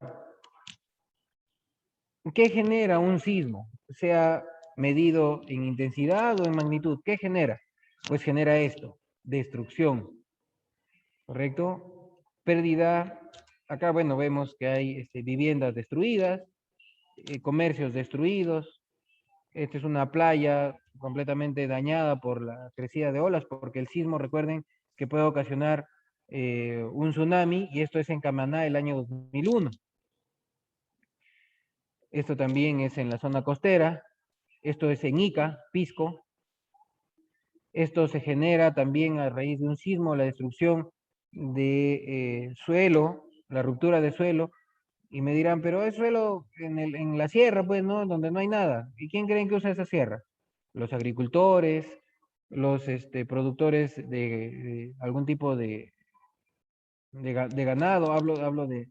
¿qué genera un sismo? Sea medido en intensidad o en magnitud. ¿Qué genera? Pues genera esto, destrucción. ¿Correcto? Pérdida. Acá, bueno, vemos que hay viviendas destruidas, comercios destruidos. Esta es una playa completamente dañada por la crecida de olas, porque el sismo, recuerden, que puede ocasionar un tsunami, y esto es en Camaná el año 2001. Esto también es en la zona costera. Esto es en Ica, Pisco. Esto se genera también a raíz de un sismo, la destrucción de suelo, la ruptura de suelo. Y me dirán, pero es suelo en la sierra, pues, ¿no? Donde no hay nada. ¿Y quién creen que usa esa sierra? Los agricultores, los productores de algún tipo de ganado, hablo de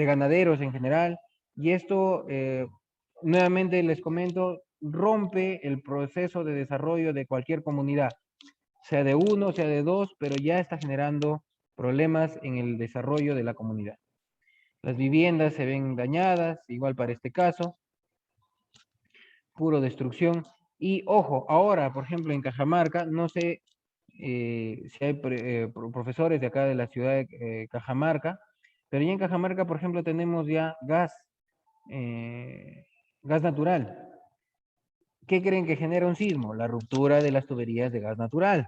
ganaderos en general. Y esto, nuevamente les comento, rompe el proceso de desarrollo de cualquier comunidad, sea de uno, sea de dos, pero ya está generando problemas en el desarrollo de la comunidad. Las viviendas se ven dañadas, igual para este caso, puro destrucción. Y ojo, ahora, por ejemplo, en Cajamarca, no sé si hay profesores de acá de la ciudad de Cajamarca, pero ya en Cajamarca, por ejemplo, tenemos ya gas natural. ¿Qué creen que genera un sismo? La ruptura de las tuberías de gas natural.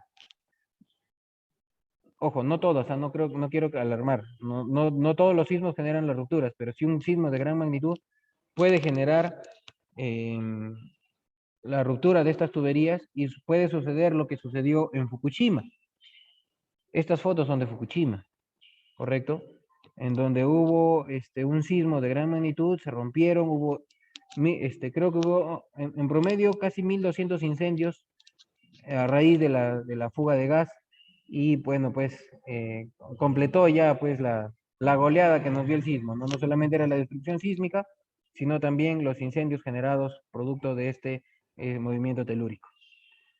Ojo, no todos, no quiero alarmar. No todos los sismos generan las rupturas, pero sí un sismo de gran magnitud puede generar la ruptura de estas tuberías y puede suceder lo que sucedió en Fukushima. Estas fotos son de Fukushima, ¿correcto? En donde hubo un sismo de gran magnitud, se rompieron, creo que hubo en promedio casi 1.200 incendios a raíz de la fuga de gas y bueno, pues completó ya pues la goleada que nos dio el sismo, ¿no? No solamente era la destrucción sísmica, sino también los incendios generados producto de este movimiento telúrico,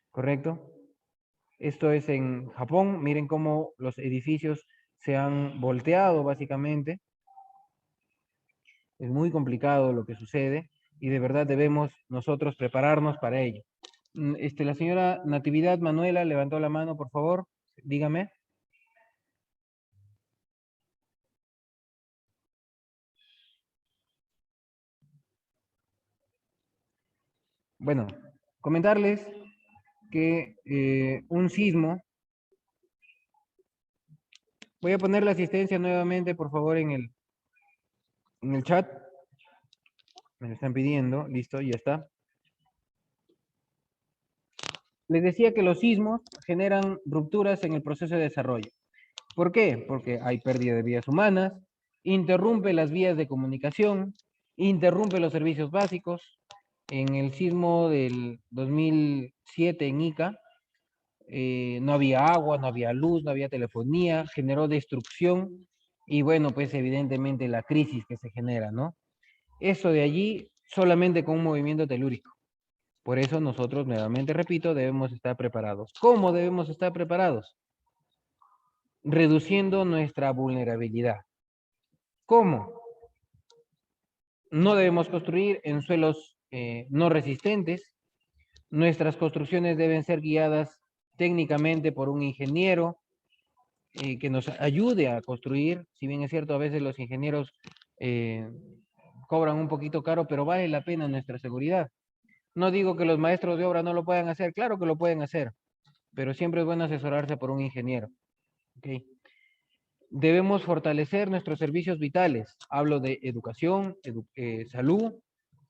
¿correcto? Esto es en Japón, miren cómo los edificios se han volteado básicamente. Es muy complicado lo que sucede y de verdad debemos nosotros prepararnos para ello. La señora Natividad Manuela levantó la mano, por favor, dígame. Bueno, comentarles que un sismo, voy a poner la asistencia nuevamente, por favor, en el chat. Me lo están pidiendo, listo, ya está. Les decía que los sismos generan rupturas en el proceso de desarrollo. ¿Por qué? Porque hay pérdida de vidas humanas, interrumpe las vías de comunicación, interrumpe los servicios básicos. En el sismo del 2007 en Ica, no había agua, no había luz, no había telefonía, generó destrucción y bueno, pues evidentemente la crisis que se genera, ¿no? Eso de allí solamente con un movimiento telúrico. Por eso nosotros, nuevamente repito, debemos estar preparados. ¿Cómo debemos estar preparados? Reduciendo nuestra vulnerabilidad. ¿Cómo? No debemos construir en suelos no resistentes. Nuestras construcciones deben ser guiadas técnicamente por un ingeniero que nos ayude a construir. Si bien es cierto, a veces los ingenieros cobran un poquito caro, pero vale la pena nuestra seguridad. No digo que los maestros de obra no lo puedan hacer, claro que lo pueden hacer, pero siempre es bueno asesorarse por un ingeniero. ¿Okay? Debemos fortalecer nuestros servicios vitales. Hablo de educación, salud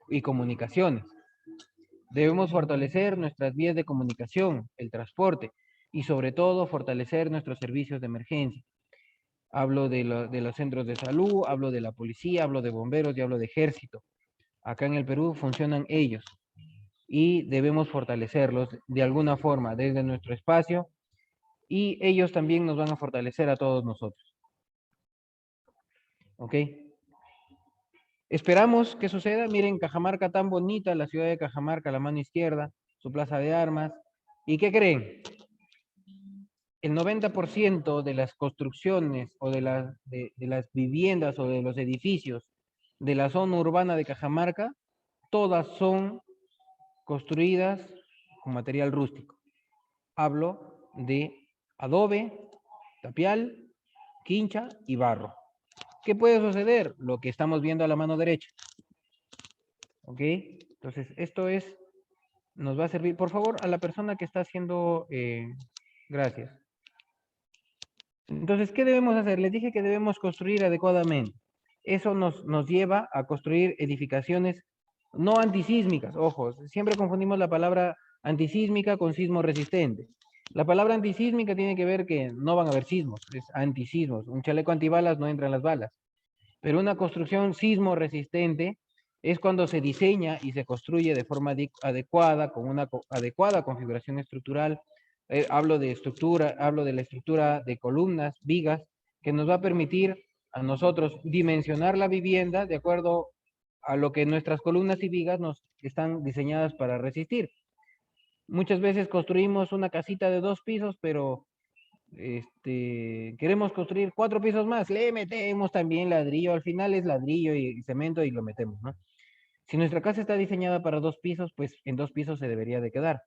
y comunicaciones. Debemos fortalecer nuestras vías de comunicación, el transporte y sobre todo fortalecer nuestros servicios de emergencia. Hablo de los centros de salud, hablo de la policía, hablo de bomberos y hablo de ejército. Acá en el Perú funcionan ellos y debemos fortalecerlos de alguna forma desde nuestro espacio y ellos también nos van a fortalecer a todos nosotros. ¿Ok? Esperamos que suceda. Miren, Cajamarca tan bonita, la ciudad de Cajamarca, la mano izquierda, su plaza de armas. ¿Y qué creen? El 90% de las construcciones o de las viviendas o de los edificios de la zona urbana de Cajamarca, todas son construidas con material rústico. Hablo de adobe, tapial, quincha y barro. ¿Qué puede suceder? Lo que estamos viendo a la mano derecha. ¿Ok? Entonces, esto nos va a servir. Por favor, a la persona que está haciendo... gracias. Entonces, ¿qué debemos hacer? Les dije que debemos construir adecuadamente. Eso nos lleva a construir edificaciones no antisísmicas. Ojo, siempre confundimos la palabra antisísmica con sismo resistente. La palabra antisísmica tiene que ver que no van a haber sismos, es antisismos. Un chaleco antibalas no entran las balas. Pero una construcción sismo resistente es cuando se diseña y se construye de forma adecuada, con una adecuada configuración estructural. Hablo de la estructura de columnas, vigas, que nos va a permitir a nosotros dimensionar la vivienda de acuerdo a lo que nuestras columnas y vigas nos están diseñadas para resistir. Muchas veces construimos una casita de 2 pisos, pero queremos construir 4 pisos más, le metemos también ladrillo, al final es ladrillo y cemento y lo metemos, ¿no? Si nuestra casa está diseñada para 2 pisos, pues en 2 pisos se debería de quedar.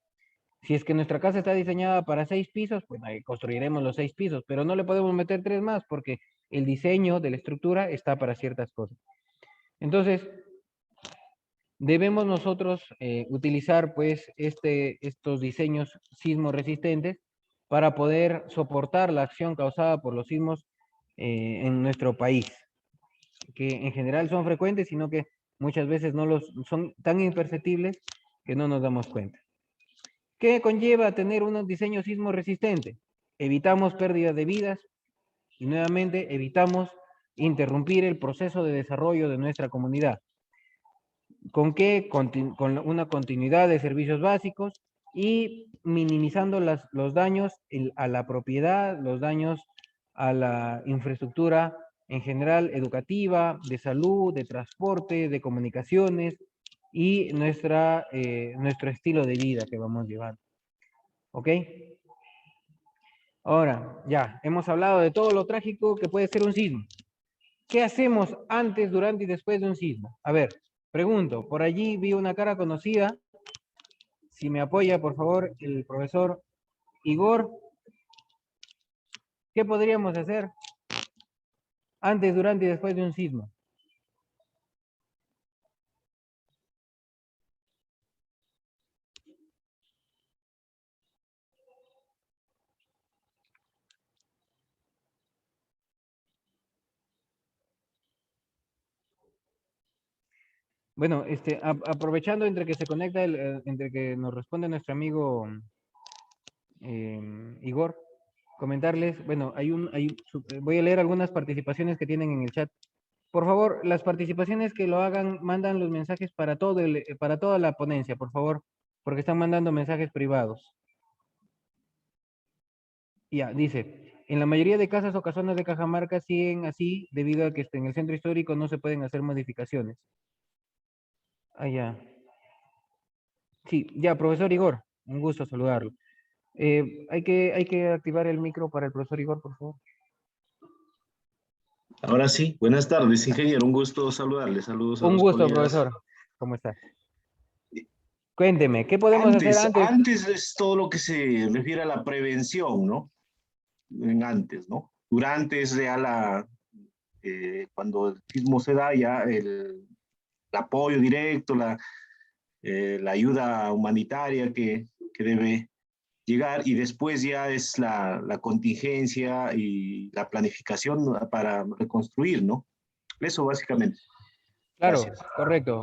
Si es que nuestra casa está diseñada para 6 pisos, pues ahí construiremos los 6 pisos, pero no le podemos meter 3 más porque el diseño de la estructura está para ciertas cosas. Entonces, debemos nosotros utilizar pues estos diseños sismo resistentes para poder soportar la acción causada por los sismos en nuestro país, que en general son frecuentes, sino que muchas veces son tan imperceptibles que no nos damos cuenta. ¿Qué conlleva tener un diseño sismo resistente? Evitamos pérdida de vidas y nuevamente evitamos interrumpir el proceso de desarrollo de nuestra comunidad. ¿Con qué? Con una continuidad de servicios básicos y minimizando los daños a la propiedad, los daños a la infraestructura en general educativa, de salud, de transporte, de comunicaciones y nuestro estilo de vida que vamos llevando. ¿Ok? Ahora, ya, hemos hablado de todo lo trágico que puede ser un sismo. ¿Qué hacemos antes, durante y después de un sismo? A ver, pregunto, por allí vi una cara conocida. Si me apoya, por favor, el profesor Igor. ¿Qué podríamos hacer antes, durante y después de un sismo? Bueno, aprovechando entre que se conecta, entre que nos responde nuestro amigo Igor, comentarles, bueno, voy a leer algunas participaciones que tienen en el chat. Por favor, las participaciones que lo hagan, mandan los mensajes para toda la ponencia, por favor, porque están mandando mensajes privados. Ya, dice, en la mayoría de casas o casonas de Cajamarca siguen así debido a que en el centro histórico no se pueden hacer modificaciones. Ah, ya. Sí, ya, profesor Igor, un gusto saludarlo. Hay que activar el micro para el profesor Igor, por favor. Ahora sí, buenas tardes, ingeniero, un gusto saludarle, saludos a Un los gusto, colegas. profesor. ¿Cómo está? Cuénteme, ¿qué podemos hacer antes? Antes es todo lo que se refiere a la prevención, ¿no? Antes, ¿no? Durante es ya cuando el sismo se da, ya el apoyo directo, la ayuda humanitaria que debe llegar, y después ya es la contingencia y la planificación para reconstruir, ¿no? Eso básicamente. Claro, Gracias.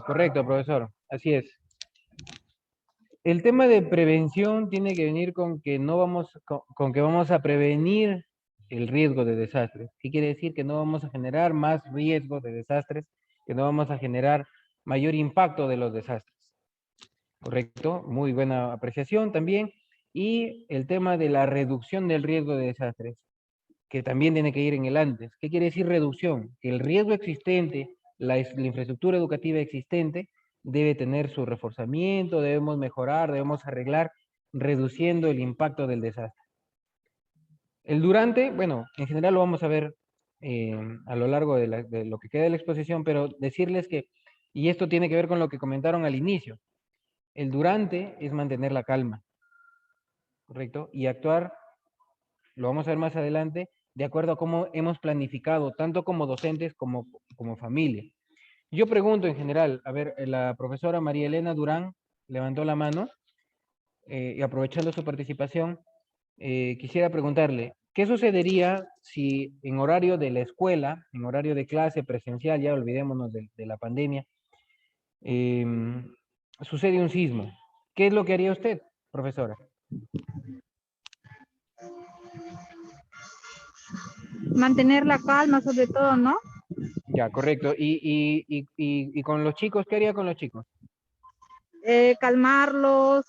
correcto, profesor. Así es. El tema de prevención tiene que venir con que con que vamos a prevenir el riesgo de desastres. ¿Qué quiere decir? Que no vamos a generar más riesgo de desastres, que no vamos a generar mayor impacto de los desastres. ¿Correcto? Muy buena apreciación también. Y el tema de la reducción del riesgo de desastres, que también tiene que ir en el antes. ¿Qué quiere decir reducción? Que el riesgo existente, la infraestructura educativa existente, debe tener su reforzamiento, debemos mejorar, debemos arreglar, reduciendo el impacto del desastre. El durante, bueno, en general lo vamos a ver a lo largo de lo que queda de la exposición, pero decirles que, y esto tiene que ver con lo que comentaron al inicio, el durante es mantener la calma, ¿correcto? Y actuar, lo vamos a ver más adelante, de acuerdo a cómo hemos planificado, tanto como docentes como familia. Yo pregunto en general, a ver, la profesora María Elena Durán levantó la mano y aprovechando su participación, quisiera preguntarle, ¿qué sucedería si en horario de la escuela, en horario de clase presencial, ya olvidémonos de la pandemia, sucede un sismo? ¿Qué es lo que haría usted, profesora? Mantener la calma sobre todo, ¿no? Ya, correcto. ¿Y con los chicos? ¿Qué haría con los chicos? Calmarlos,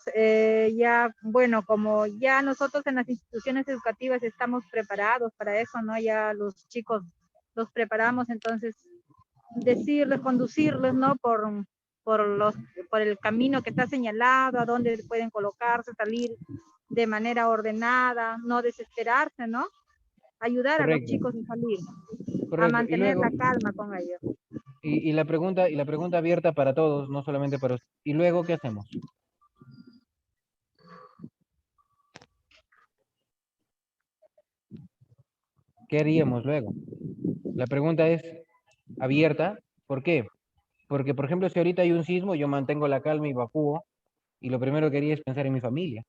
ya, bueno, como ya nosotros en las instituciones educativas estamos preparados para eso, ¿no? Ya los chicos los preparamos, entonces decirles, conducirles, ¿no? Por el camino que está señalado, a dónde pueden colocarse, salir de manera ordenada, no desesperarse, ¿no? Ayudar a los Correcto, chicos a salir, a correcto. Y mantener luego, la calma con ellos. y la pregunta abierta para todos, no solamente para usted. ¿Y luego qué hacemos? ¿Qué haríamos luego? La pregunta es abierta. ¿Por qué? Porque, por ejemplo, si ahorita hay un sismo, yo mantengo la calma y evacúo, y lo primero que haría es pensar en mi familia,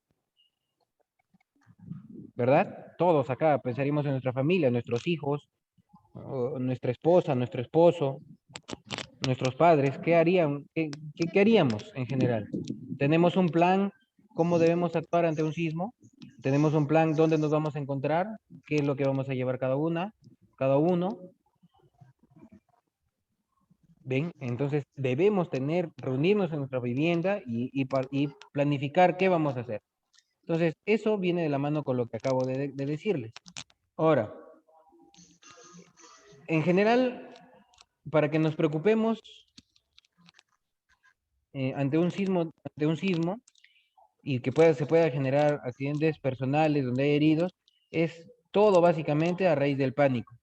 ¿verdad? Todos acá pensaríamos en nuestra familia, nuestros hijos, o nuestra esposa, nuestro esposo, nuestros padres. ¿Qué harían? ¿Qué haríamos en general? ¿Tenemos un plan cómo debemos actuar ante un sismo? ¿Tenemos un plan dónde nos vamos a encontrar? ¿Qué es lo que vamos a llevar cada uno? ¿Ven? Entonces debemos reunirnos en nuestra vivienda y planificar qué vamos a hacer. Entonces, eso viene de la mano con lo que acabo de decirles. Ahora, en general, para que nos preocupemos ante un sismo y que se pueda generar accidentes personales donde hay heridos, es todo básicamente a raíz del pánico.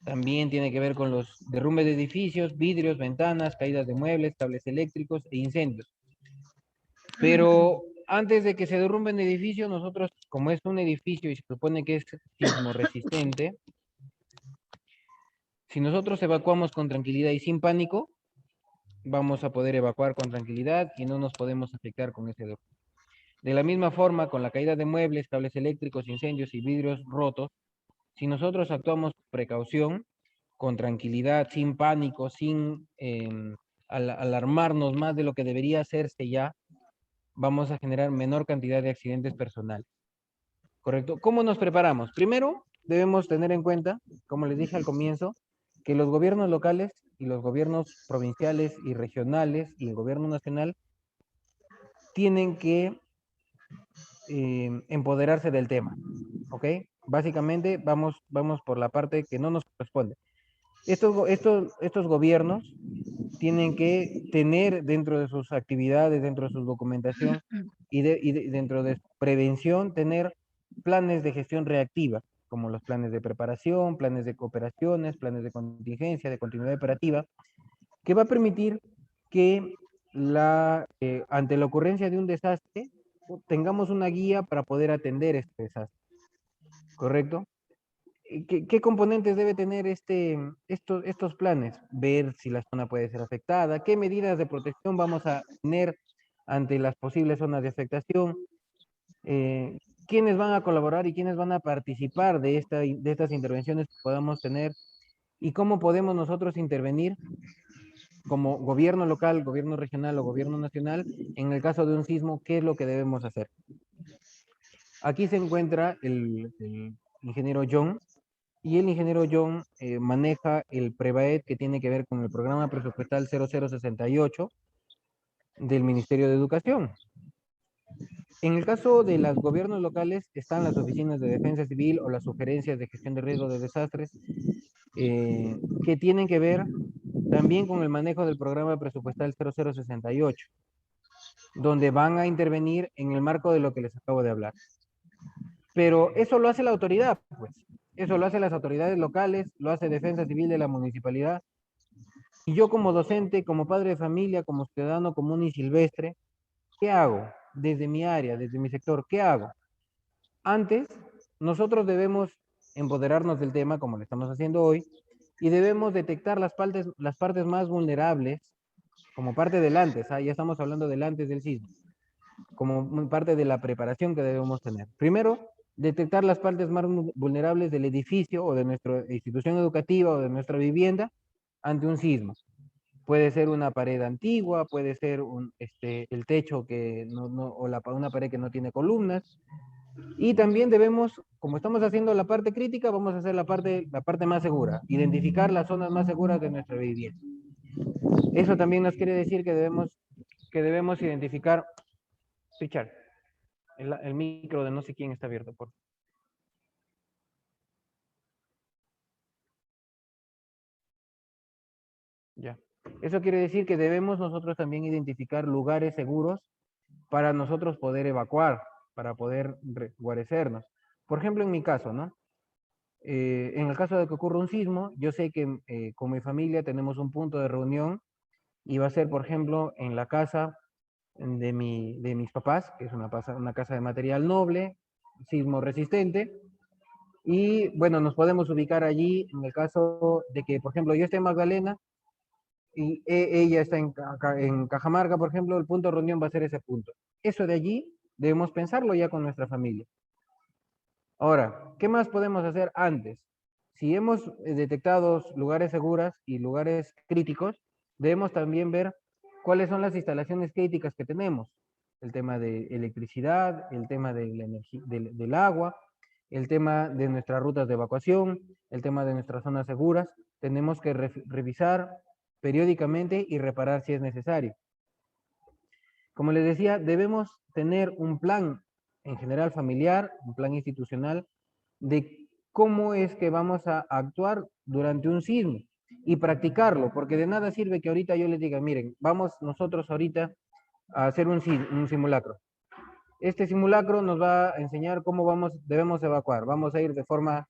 También tiene que ver con los derrumbes de edificios, vidrios, ventanas, caídas de muebles, cables eléctricos e incendios. Pero antes de que se derrumbe un edificio, nosotros, como es un edificio y se supone que es sismo resistente, si nosotros evacuamos con tranquilidad y sin pánico, vamos a poder evacuar con tranquilidad y no nos podemos afectar con ese derrumbe. De la misma forma, con la caída de muebles, cables eléctricos, incendios y vidrios rotos, si nosotros actuamos con precaución, con tranquilidad, sin pánico, sin alarmarnos más de lo que debería hacerse ya, vamos a generar menor cantidad de accidentes personales. ¿Correcto? ¿Cómo nos preparamos? Primero, debemos tener en cuenta, como les dije al comienzo, que los gobiernos locales y los gobiernos provinciales y regionales y el gobierno nacional tienen que empoderarse del tema, ¿ok? Básicamente vamos por la parte que no nos corresponde. Estos gobiernos tienen que tener dentro de sus actividades, dentro de su documentación dentro de su prevención, tener planes de gestión reactiva, como los planes de preparación, planes de cooperaciones, planes de contingencia, de continuidad operativa, que va a permitir que ante la ocurrencia de un desastre, tengamos una guía para poder atender este desastre, ¿correcto? ¿Qué componentes debe tener estos planes? Ver si la zona puede ser afectada, qué medidas de protección vamos a tener ante las posibles zonas de afectación, quiénes van a colaborar y quiénes van a participar de estas intervenciones que podamos tener y cómo podemos nosotros intervenir como gobierno local, gobierno regional o gobierno nacional en el caso de un sismo, qué es lo que debemos hacer. Aquí se encuentra el ingeniero John, y el ingeniero John maneja el PREVAED que tiene que ver con el programa presupuestal 0068 del Ministerio de Educación. En el caso de los gobiernos locales están las oficinas de defensa civil o las sugerencias de gestión de riesgo de desastres que tienen que ver también con el manejo del programa presupuestal 0068, donde van a intervenir en el marco de lo que les acabo de hablar. Pero eso lo hace la autoridad, pues. Eso lo hacen las autoridades locales, lo hace Defensa Civil de la municipalidad. Y yo como docente, como padre de familia, como ciudadano común y silvestre, ¿qué hago? Desde mi área, desde mi sector, ¿qué hago? Antes, nosotros debemos empoderarnos del tema, como lo estamos haciendo hoy, y debemos detectar las partes más vulnerables, como parte del antes, ya estamos hablando del antes del sismo, como parte de la preparación que debemos tener. Primero, detectar las partes más vulnerables del edificio o de nuestra institución educativa o de nuestra vivienda ante un sismo. Puede ser una pared antigua, puede ser el techo una pared que no tiene columnas. Y también debemos, como estamos haciendo la parte crítica, vamos a hacer la parte más segura, identificar las zonas más seguras de nuestra vivienda. Eso también nos quiere decir que debemos identificar. Richard, el micro de no sé quién está abierto, por favor. Ya. Eso quiere decir que debemos nosotros también identificar lugares seguros para nosotros poder evacuar, para poder guarecernos. Por ejemplo, en mi caso, ¿no? En el caso de que ocurra un sismo, yo sé que con mi familia tenemos un punto de reunión y va a ser, por ejemplo, en la casa de mis papás, que es una casa de material noble, sismo resistente, y bueno, nos podemos ubicar allí en el caso de que, por ejemplo, yo esté en Magdalena y ella está en Cajamarca, por ejemplo, el punto de reunión va a ser ese punto. Eso de allí debemos pensarlo ya con nuestra familia. Ahora, ¿qué más podemos hacer antes? Si hemos detectado lugares seguros y lugares críticos, debemos también ver cuáles son las instalaciones críticas que tenemos. El tema de electricidad, el tema de la energía, del agua, el tema de nuestras rutas de evacuación, el tema de nuestras zonas seguras. Tenemos que revisar periódicamente y reparar si es necesario. Como les decía, debemos tener un plan en general familiar, un plan institucional, de cómo es que vamos a actuar durante un sismo y practicarlo, porque de nada sirve que ahorita yo les diga, miren, vamos nosotros ahorita a hacer un simulacro. Este simulacro nos va a enseñar cómo debemos evacuar. Vamos a ir de forma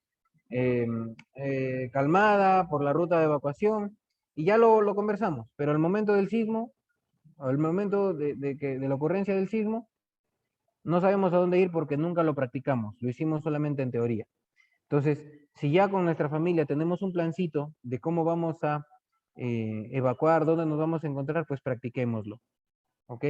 calmada por la ruta de evacuación y ya lo conversamos, pero al momento del sismo, al momento de la ocurrencia del sismo, no sabemos a dónde ir porque nunca lo practicamos, lo hicimos solamente en teoría. Entonces, si ya con nuestra familia tenemos un plancito de cómo vamos a evacuar, dónde nos vamos a encontrar, pues practiquémoslo. ¿Ok?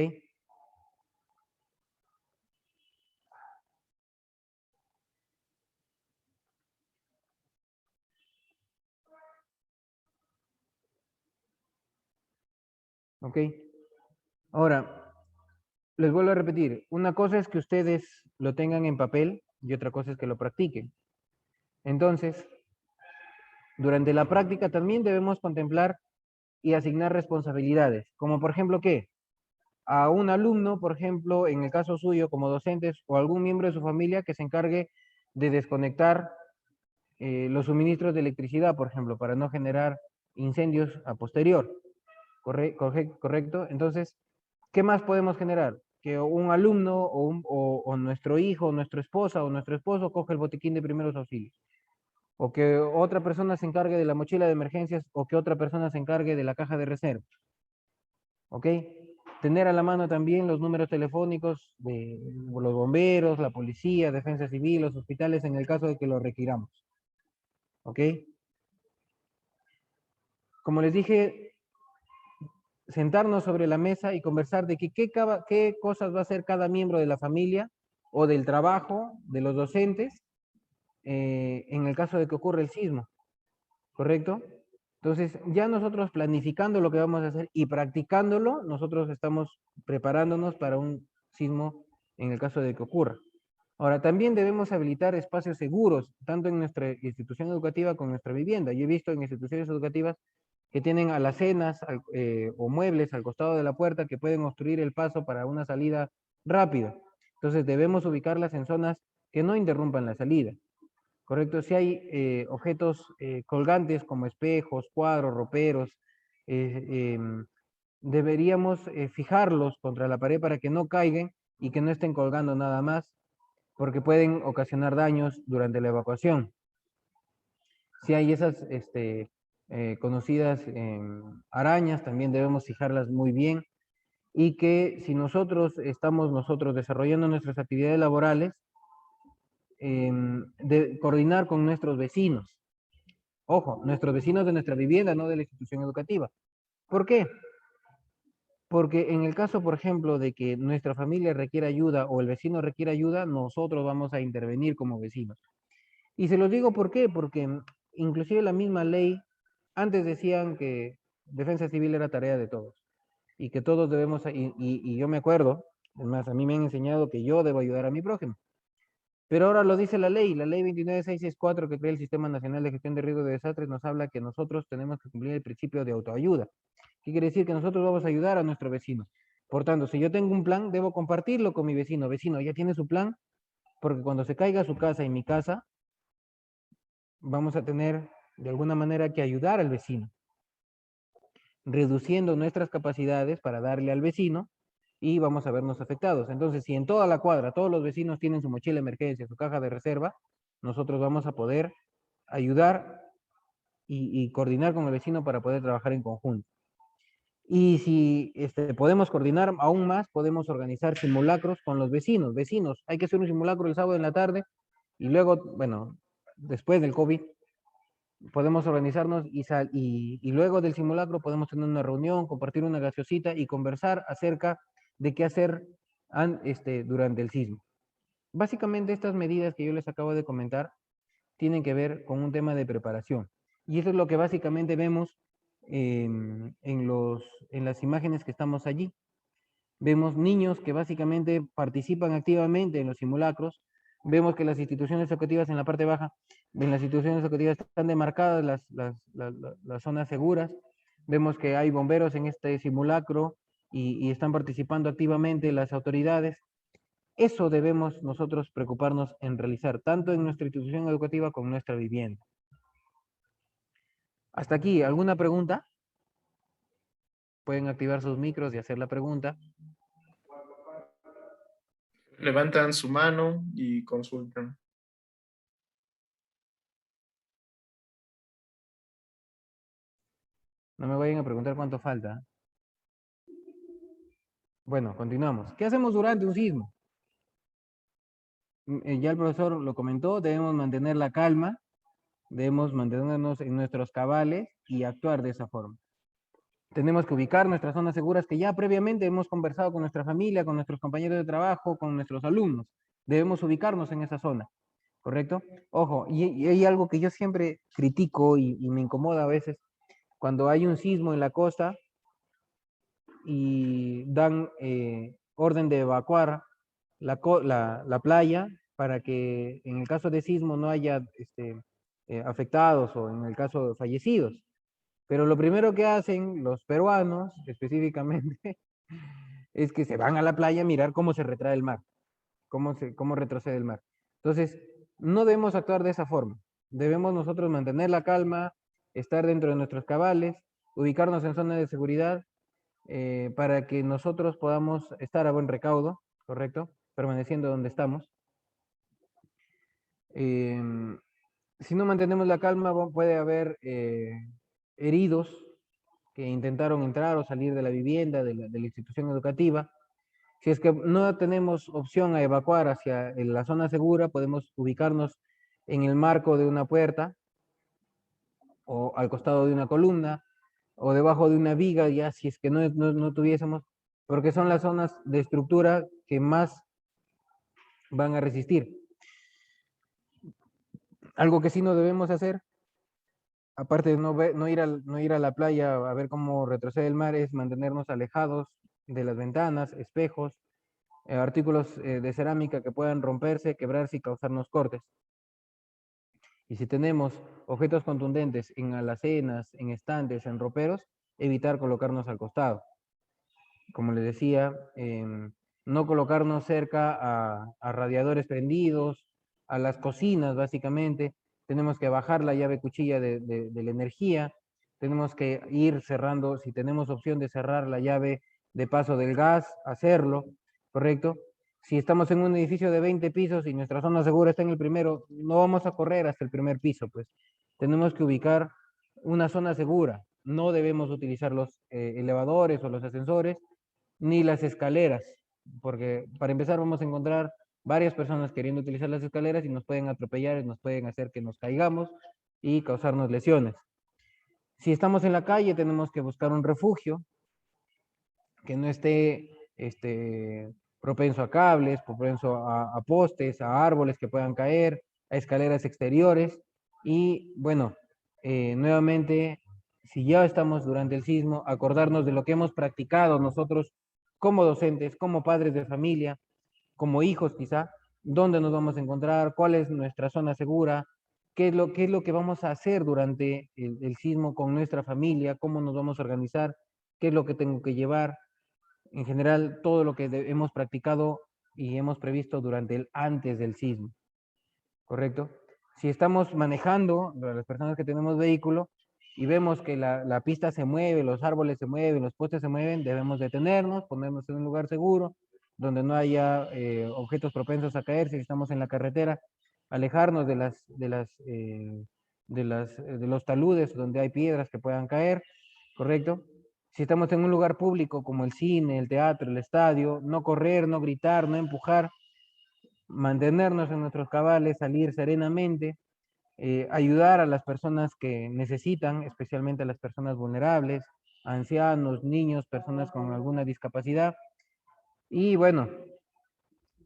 ¿Ok? Ahora, les vuelvo a repetir, una cosa es que ustedes lo tengan en papel y otra cosa es que lo practiquen. Entonces, durante la práctica también debemos contemplar y asignar responsabilidades, como por ejemplo, ¿qué? A un alumno, por ejemplo, en el caso suyo como docentes o algún miembro de su familia que se encargue de desconectar los suministros de electricidad, por ejemplo, para no generar incendios a posterior. ¿Correcto? Entonces, ¿qué más podemos generar? Que un alumno o nuestro hijo, o nuestra esposa o nuestro esposo coge el botiquín de primeros auxilios. O que otra persona se encargue de la mochila de emergencias o que otra persona se encargue de la caja de reserva. ¿Ok? Tener a la mano también los números telefónicos de los bomberos, la policía, defensa civil, los hospitales en el caso de que lo requiramos. ¿Ok? Como les dije, sentarnos sobre la mesa y conversar de qué cosas va a hacer cada miembro de la familia o del trabajo de los docentes en el caso de que ocurra el sismo. ¿Correcto? Entonces, ya nosotros planificando lo que vamos a hacer y practicándolo, nosotros estamos preparándonos para un sismo en el caso de que ocurra. Ahora, también debemos habilitar espacios seguros, tanto en nuestra institución educativa como en nuestra vivienda. Yo he visto en instituciones educativas que tienen alacenas o muebles al costado de la puerta que pueden obstruir el paso para una salida rápida. Entonces, debemos ubicarlas en zonas que no interrumpan la salida. ¿Correcto? Si hay objetos colgantes como espejos, cuadros, roperos, deberíamos fijarlos contra la pared para que no caigan y que no estén colgando nada más, porque pueden ocasionar daños durante la evacuación. Si hay esas conocidas arañas, también debemos fijarlas muy bien y que si nosotros estamos desarrollando nuestras actividades laborales, de coordinar con nuestros vecinos. Ojo, nuestros vecinos de nuestra vivienda, no de la institución educativa. ¿Por qué? Porque en el caso, por ejemplo, de que nuestra familia requiera ayuda o el vecino requiera ayuda, nosotros vamos a intervenir como vecinos. Y se los digo ¿por qué? Porque inclusive la misma ley, antes decían que defensa civil era tarea de todos y que todos debemos, y yo me acuerdo, es más, a mí me han enseñado que yo debo ayudar a mi prójimo. Pero ahora lo dice la ley 29664 que crea el Sistema Nacional de Gestión de Riesgos de Desastres nos habla que nosotros tenemos que cumplir el principio de autoayuda. ¿Qué quiere decir? Que nosotros vamos a ayudar a nuestro vecino. Por tanto, si yo tengo un plan, debo compartirlo con mi vecino. Vecino, ¿ya tiene su plan? Porque cuando se caiga su casa y mi casa, vamos a tener de alguna manera que ayudar al vecino. reduciendo nuestras capacidades para darle al vecino y vamos a vernos afectados. Entonces, si en toda la cuadra todos los vecinos tienen su mochila de emergencia, su caja de reserva, nosotros vamos a poder ayudar y coordinar con el vecino para poder trabajar en conjunto. Y si podemos coordinar aún más, podemos organizar simulacros con los vecinos. Vecinos, hay que hacer un simulacro el sábado en la tarde y luego, bueno, después del COVID, podemos organizarnos y luego del simulacro podemos tener una reunión, compartir una gaseosita y conversar acerca de qué hacer durante el sismo. Básicamente estas medidas que yo les acabo de comentar tienen que ver con un tema de preparación. Y eso es lo que básicamente vemos en las imágenes que estamos allí. Vemos niños que básicamente participan activamente en los simulacros. Vemos que las instituciones educativas en la parte baja, en las instituciones educativas están demarcadas las zonas seguras. Vemos que hay bomberos en este simulacro y están participando activamente las autoridades. Eso debemos nosotros preocuparnos en realizar, tanto en nuestra institución educativa como en nuestra vivienda. Hasta aquí, ¿alguna pregunta? Pueden activar sus micros y hacer la pregunta. Levantan su mano y consultan. No me vayan a preguntar cuánto falta. Bueno, continuamos. ¿Qué hacemos durante un sismo? Ya el profesor lo comentó, debemos mantener la calma, debemos mantenernos en nuestros cabales y actuar de esa forma. Tenemos que ubicar nuestras zonas seguras que ya previamente hemos conversado con nuestra familia, con nuestros compañeros de trabajo, con nuestros alumnos. Debemos ubicarnos en esa zona, ¿correcto? Ojo, y hay algo que yo siempre critico y me incomoda a veces, cuando hay un sismo en la costa y dan orden de evacuar la playa para que en el caso de sismo no haya afectados o en el caso de fallecidos. Pero lo primero que hacen los peruanos, específicamente, es que se van a la playa a mirar cómo se retrae el mar, cómo retrocede el mar. Entonces, no debemos actuar de esa forma. Debemos nosotros mantener la calma, estar dentro de nuestros cabales, ubicarnos en zona de seguridad para que nosotros podamos estar a buen recaudo, ¿correcto? Permaneciendo donde estamos. Si no mantenemos la calma, puede haber heridos que intentaron entrar o salir de la vivienda, de la institución educativa. Si es que no tenemos opción a evacuar hacia la zona segura, podemos ubicarnos en el marco de una puerta o al costado de una columna o debajo de una viga, ya si es que no tuviésemos, porque son las zonas de estructura que más van a resistir. Algo que sí no debemos hacer, aparte de no ir a la playa a ver cómo retrocede el mar, es mantenernos alejados de las ventanas, espejos, artículos de cerámica que puedan romperse, quebrarse y causarnos cortes. Y si tenemos objetos contundentes en alacenas, en estantes, en roperos, evitar colocarnos al costado. Como les decía, no colocarnos cerca a radiadores prendidos, a las cocinas básicamente. Tenemos que bajar la llave cuchilla de la energía. Tenemos que ir cerrando, si tenemos opción de cerrar la llave de paso del gas, hacerlo, ¿correcto? Si estamos en un edificio de 20 pisos y nuestra zona segura está en el primero, no vamos a correr hasta el primer piso, pues. Tenemos que ubicar una zona segura. No debemos utilizar los elevadores o los ascensores, ni las escaleras, porque para empezar vamos a encontrar varias personas queriendo utilizar las escaleras y nos pueden atropellar y nos pueden hacer que nos caigamos y causarnos lesiones. Si estamos en la calle, tenemos que buscar un refugio que no esté propenso a cables, propenso a postes, a árboles que puedan caer, a escaleras exteriores. Y bueno, nuevamente, si ya estamos durante el sismo, acordarnos de lo que hemos practicado nosotros como docentes, como padres de familia, como hijos quizá, dónde nos vamos a encontrar, cuál es nuestra zona segura, qué es lo que vamos a hacer durante el sismo con nuestra familia, cómo nos vamos a organizar, qué es lo que tengo que llevar. En general, todo lo que hemos practicado y hemos previsto durante el antes del sismo, ¿correcto? Si estamos manejando, las personas que tenemos vehículo, y vemos que la pista se mueve, los árboles se mueven, los postes se mueven, debemos detenernos, ponernos en un lugar seguro, donde no haya objetos propensos a caerse. Si estamos en la carretera, alejarnos de los taludes donde hay piedras que puedan caer, ¿correcto? Si estamos en un lugar público como el cine, el teatro, el estadio, no correr, no gritar, no empujar, mantenernos en nuestros cabales, salir serenamente, ayudar a las personas que necesitan, especialmente a las personas vulnerables, ancianos, niños, personas con alguna discapacidad. Y bueno,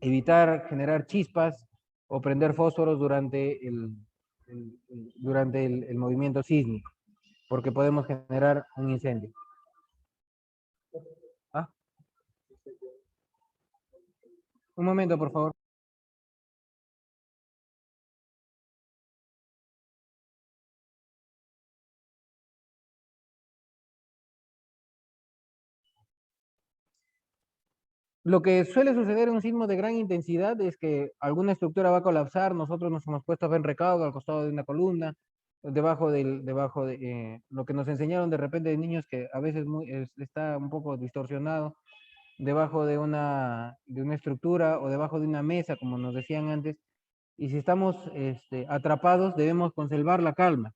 evitar generar chispas o prender fósforos durante el movimiento sísmico, porque podemos generar un incendio. ¿Ah? Un momento, por favor. Lo que suele suceder en un sismo de gran intensidad es que alguna estructura va a colapsar. Nosotros nos hemos puesto a ver recaudo al costado de una columna, debajo de lo que nos enseñaron de repente de niños, que a veces está un poco distorsionado, debajo de una estructura o debajo de una mesa, como nos decían antes. Y si estamos atrapados, debemos conservar la calma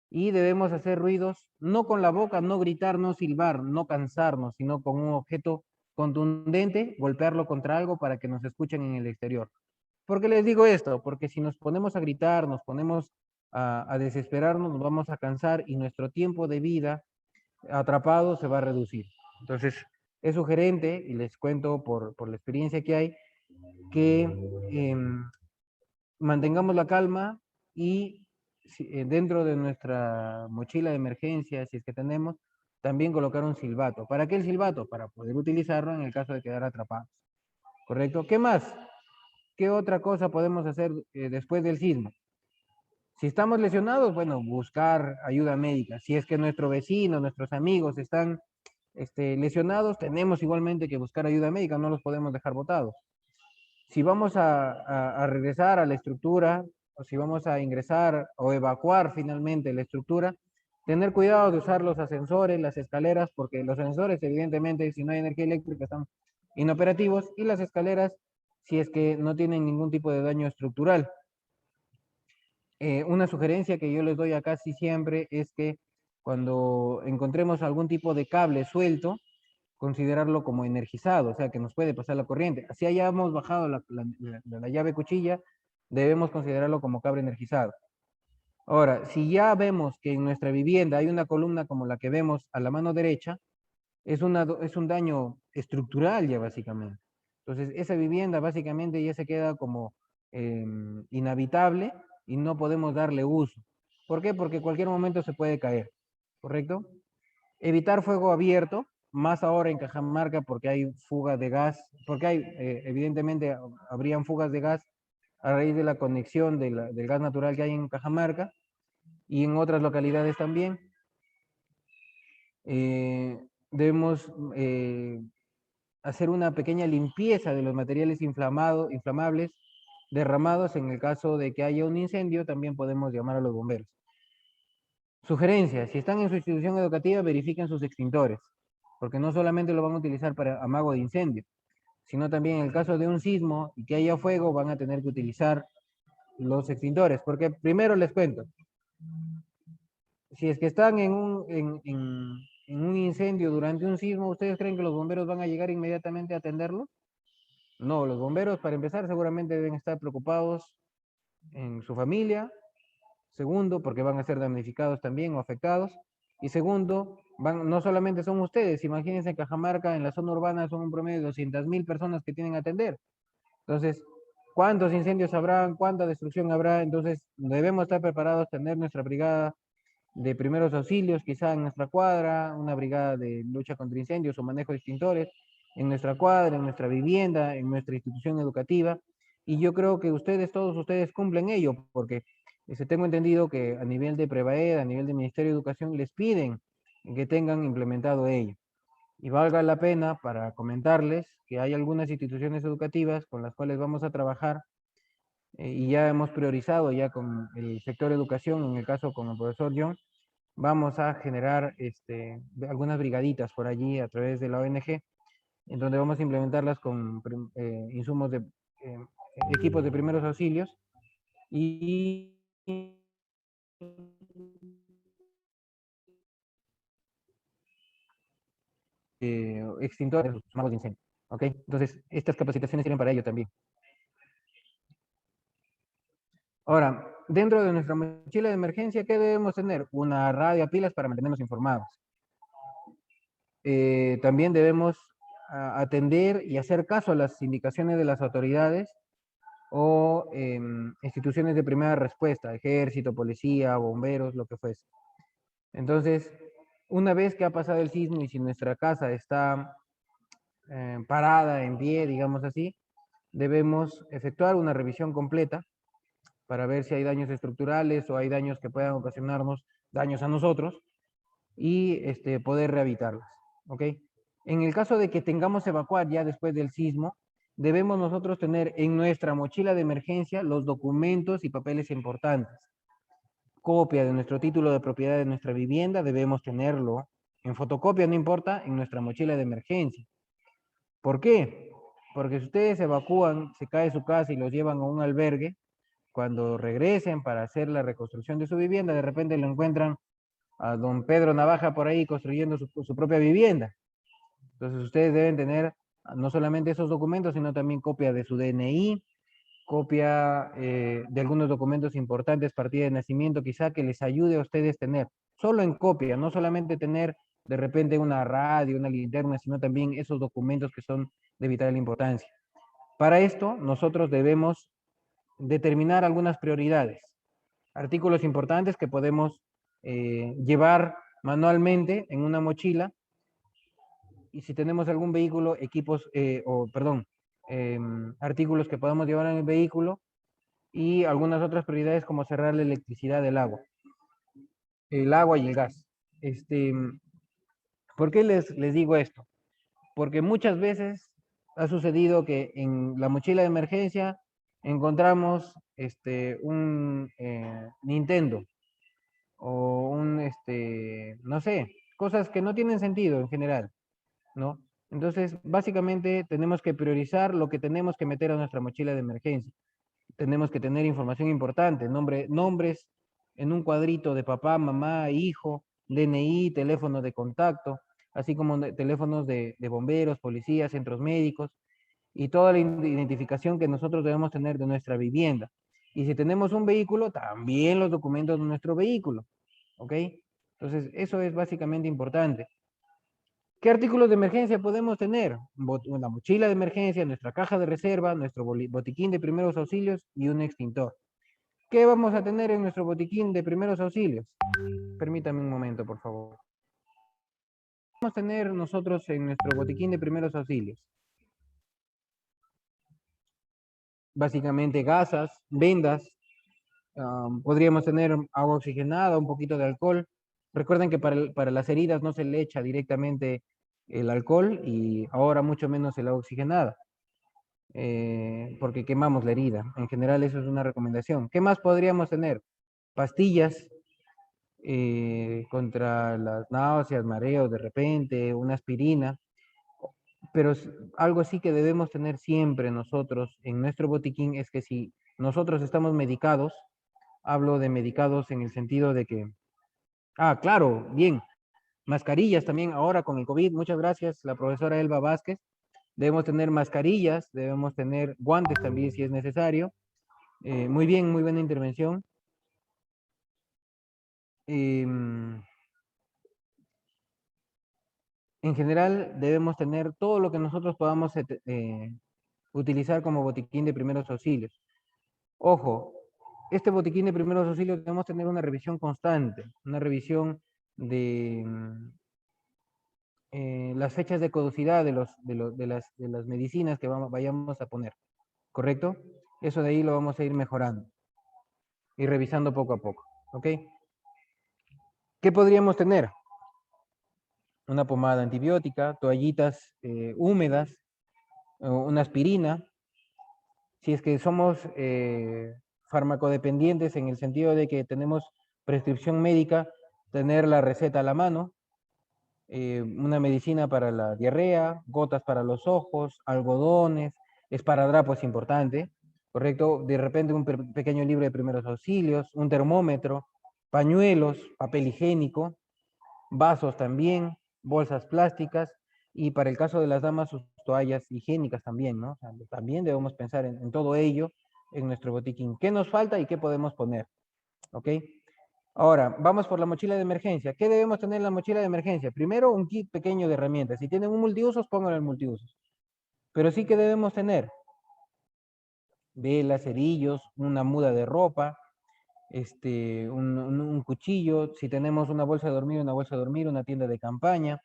y debemos hacer ruidos, no con la boca, no gritar, no silbar, no cansarnos, sino con un objeto contundente, golpearlo contra algo para que nos escuchen en el exterior. ¿Por qué les digo esto? Porque si nos ponemos a gritar, nos ponemos a desesperarnos, nos vamos a cansar y nuestro tiempo de vida atrapado se va a reducir. Entonces, es sugerente, y les cuento por la experiencia que hay, que mantengamos la calma y dentro de nuestra mochila de emergencia, si es que tenemos, también colocar un silbato. ¿Para qué el silbato? Para poder utilizarlo en el caso de quedar atrapados. ¿Correcto? ¿Qué más? ¿Qué otra cosa podemos hacer después del sismo? Si estamos lesionados, bueno, buscar ayuda médica. Si es que nuestro vecino, nuestros amigos están lesionados, tenemos igualmente que buscar ayuda médica, no los podemos dejar botados. Si vamos a regresar a la estructura, o si vamos a ingresar o evacuar finalmente la estructura, tener cuidado de usar los ascensores, las escaleras, porque los ascensores, evidentemente, si no hay energía eléctrica, están inoperativos, y las escaleras, si es que no tienen ningún tipo de daño estructural. Una sugerencia que yo les doy a casi siempre es que cuando encontremos algún tipo de cable suelto, considerarlo como energizado, o sea, que nos puede pasar la corriente. Así hayamos bajado la llave cuchilla, debemos considerarlo como cable energizado. Ahora, si ya vemos que en nuestra vivienda hay una columna como la que vemos a la mano derecha, es un daño estructural ya básicamente. Entonces, esa vivienda básicamente ya se queda como inhabitable y no podemos darle uso. ¿Por qué? Porque en cualquier momento se puede caer, ¿correcto? Evitar fuego abierto, más ahora en Cajamarca porque hay fugas de gas, porque evidentemente habrían fugas de gas a raíz de la conexión del gas natural que hay en Cajamarca y en otras localidades también. Debemos hacer una pequeña limpieza de los materiales inflamables derramados. En el caso de que haya un incendio, también podemos llamar a los bomberos. Sugerencias: si están en su institución educativa, verifiquen sus extintores, porque no solamente lo van a utilizar para amago de incendio, sino también en el caso de un sismo y que haya fuego, van a tener que utilizar los extintores, porque primero les cuento, si es que están en un incendio durante un sismo, ¿ustedes creen que los bomberos van a llegar inmediatamente a atenderlo? No, los bomberos, para empezar, seguramente deben estar preocupados en su familia. Segundo, porque van a ser damnificados también o afectados. Y segundo, no solamente son ustedes, imagínense en Cajamarca, en la zona urbana, son un promedio de 200,000 personas que tienen que atender. Entonces, ¿cuántos incendios habrán? ¿Cuánta destrucción habrá? Entonces, debemos estar preparados, tener nuestra brigada de primeros auxilios, quizá en nuestra cuadra, una brigada de lucha contra incendios o manejo de extintores, en nuestra cuadra, en nuestra vivienda, en nuestra institución educativa. Y yo creo que todos ustedes cumplen ello, porque tengo entendido que a nivel de Prevaed, a nivel del Ministerio de Educación, les piden que tengan implementado ello. Y valga la pena para comentarles que hay algunas instituciones educativas con las cuales vamos a trabajar y ya hemos priorizado ya con el sector educación, en el caso con el profesor John, vamos a generar algunas brigaditas por allí a través de la ONG, en donde vamos a implementarlas con insumos de equipos de primeros auxilios y extintores, magos de incendio. ¿Ok? Entonces, estas capacitaciones sirven para ello también. Ahora, dentro de nuestra mochila de emergencia, ¿qué debemos tener? Una radio a pilas para mantenernos informados. También debemos atender y hacer caso a las indicaciones de las autoridades o instituciones de primera respuesta, ejército, policía, bomberos, lo que fuese. Entonces, una vez que ha pasado el sismo y si nuestra casa está parada, en pie, digamos así, debemos efectuar una revisión completa para ver si hay daños estructurales o hay daños que puedan ocasionarnos daños a nosotros y poder rehabilitarlas, ¿ok? En el caso de que tengamos que evacuar ya después del sismo, debemos nosotros tener en nuestra mochila de emergencia los documentos y papeles importantes. Copia de nuestro título de propiedad de nuestra vivienda, debemos tenerlo en fotocopia, no importa, en nuestra mochila de emergencia. ¿Por qué? Porque si ustedes evacúan, se cae su casa y los llevan a un albergue, cuando regresen para hacer la reconstrucción de su vivienda, de repente lo encuentran a don Pedro Navaja por ahí construyendo su propia vivienda. Entonces ustedes deben tener no solamente esos documentos, sino también copia de su DNI, copia de algunos documentos importantes, partida de nacimiento, quizá que les ayude a ustedes tener, solo en copia, no solamente tener de repente una radio, una linterna, sino también esos documentos que son de vital importancia. Para esto, nosotros debemos determinar algunas prioridades, artículos importantes que podemos llevar manualmente en una mochila, y si tenemos algún vehículo, equipos, artículos que podamos llevar en el vehículo, y algunas otras prioridades como cerrar la electricidad del agua, el agua y el gas. ¿Por qué les digo esto? Porque muchas veces ha sucedido que en la mochila de emergencia encontramos un Nintendo o un, no sé, cosas que no tienen sentido en general, ¿no? Entonces, básicamente tenemos que priorizar lo que tenemos que meter a nuestra mochila de emergencia. Tenemos que tener información importante, nombres en un cuadrito de papá, mamá, hijo, DNI, teléfono de contacto, así como teléfonos de bomberos, policías, centros médicos, y toda la identificación que nosotros debemos tener de nuestra vivienda. Y si tenemos un vehículo, también los documentos de nuestro vehículo, ¿ok? Entonces, eso es básicamente importante. ¿Qué artículos de emergencia podemos tener? Una mochila de emergencia, nuestra caja de reserva, nuestro botiquín de primeros auxilios y un extintor. ¿Qué vamos a tener en nuestro botiquín de primeros auxilios? Permítame un momento, por favor. Vamos a tener nosotros en nuestro botiquín de primeros auxilios básicamente gasas, vendas, podríamos tener agua oxigenada, un poquito de alcohol. Recuerden que para las heridas no se le echa directamente el alcohol y ahora mucho menos el agua oxigenada, porque quemamos la herida. En general eso es una recomendación. ¿Qué más podríamos tener? Pastillas contra las náuseas, mareos de repente, una aspirina. Pero algo sí que debemos tener siempre nosotros en nuestro botiquín es que si nosotros estamos medicados, hablo de medicados en el sentido de que, claro, bien, mascarillas también ahora con el COVID, muchas gracias la profesora Elba Vázquez, debemos tener mascarillas, debemos tener guantes también si es necesario. Muy bien, muy buena intervención. En general debemos tener todo lo que nosotros podamos utilizar como botiquín de primeros auxilios. Ojo, este botiquín de primeros auxilios debemos tener una revisión constante, una revisión de las fechas de caducidad de las medicinas que vayamos a poner, ¿correcto? Eso de ahí lo vamos a ir mejorando y revisando poco a poco, ¿ok? ¿Qué podríamos tener? Una pomada antibiótica, toallitas húmedas, una aspirina. Si es que somos farmacodependientes en el sentido de que tenemos prescripción médica, tener la receta a la mano, una medicina para la diarrea, gotas para los ojos, algodones, esparadrapo es importante, ¿correcto? De repente un pequeño libro de primeros auxilios, un termómetro, pañuelos, papel higiénico, vasos también, bolsas plásticas, y para el caso de las damas, sus toallas higiénicas también, ¿no? O sea, también debemos pensar en todo ello en nuestro botiquín. ¿Qué nos falta y qué podemos poner? ¿Ok? Ahora, vamos por la mochila de emergencia. ¿Qué debemos tener en la mochila de emergencia? Primero, un kit pequeño de herramientas. Si tienen un multiusos, pónganlo en multiusos. Pero sí que debemos tener velas, cerillos, una muda de ropa, un cuchillo. Si tenemos una bolsa de dormir, una bolsa de dormir, una tienda de campaña,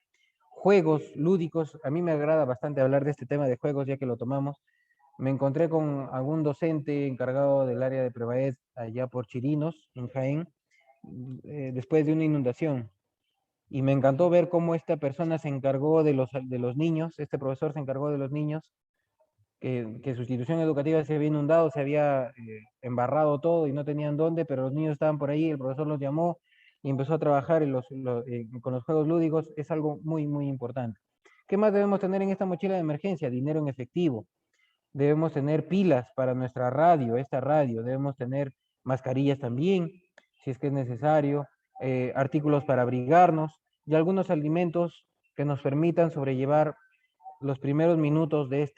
juegos lúdicos. A mí me agrada bastante hablar de este tema de juegos, ya que lo tomamos. Me encontré con algún docente encargado del área de Prevaed allá por Chirinos, en Jaén, después de una inundación. Y me encantó ver cómo esta persona se encargó de los niños, este profesor se encargó de los niños, que su institución educativa se había inundado, se había embarrado todo y no tenían dónde, pero los niños estaban por ahí, el profesor los llamó y empezó a trabajar con los juegos lúdicos. Es algo muy, muy importante. ¿Qué más debemos tener en esta mochila de emergencia? Dinero en efectivo. Debemos tener pilas para nuestra radio, esta radio. Debemos tener mascarillas también, si es que es necesario, artículos para abrigarnos y algunos alimentos que nos permitan sobrellevar los primeros minutos de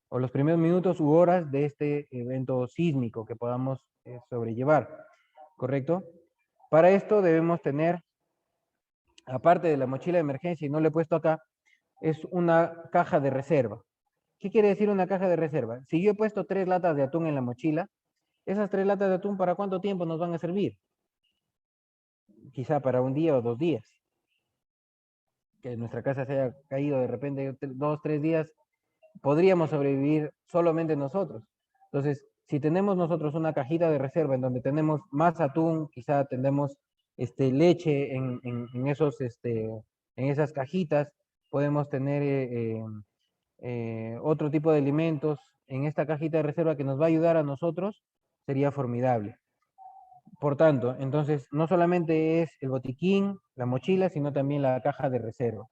o los primeros minutos u horas de este evento sísmico que podamos sobrellevar, ¿correcto? Para esto debemos tener, aparte de la mochila de emergencia, y no le he puesto acá, es una caja de reserva. ¿Qué quiere decir una caja de reserva? Si yo he puesto 3 latas de atún en la mochila, esas 3 latas de atún, ¿para cuánto tiempo nos van a servir? Quizá para un día o 2 días. Que nuestra casa se haya caído de repente 2, 3 días, podríamos sobrevivir solamente nosotros. Entonces, si tenemos nosotros una cajita de reserva en donde tenemos más atún, quizá tenemos leche en esas cajitas, podemos tener otro tipo de alimentos en esta cajita de reserva que nos va a ayudar a nosotros, sería formidable. Por tanto, entonces, no solamente es el botiquín, la mochila, sino también la caja de reserva,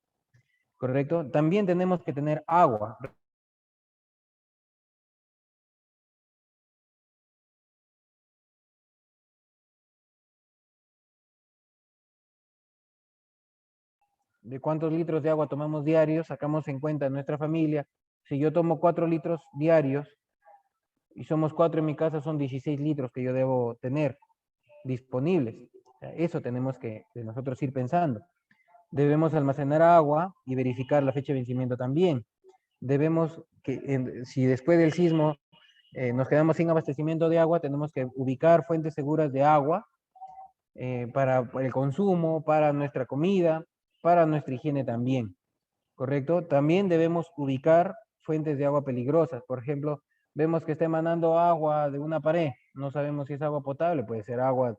¿correcto? También tenemos que tener agua. De cuántos litros de agua tomamos diarios, sacamos en cuenta en nuestra familia. Si yo tomo 4 litros diarios, y somos 4 en mi casa, son 16 litros que yo debo tener disponibles. O sea, eso tenemos que nosotros ir pensando. Debemos almacenar agua y verificar la fecha de vencimiento también. Debemos, si después del sismo nos quedamos sin abastecimiento de agua, tenemos que ubicar fuentes seguras de agua para el consumo, para nuestra comida, para nuestra higiene también, ¿correcto? También debemos ubicar fuentes de agua peligrosas. Por ejemplo, vemos que está emanando agua de una pared, no sabemos si es agua potable, puede ser agua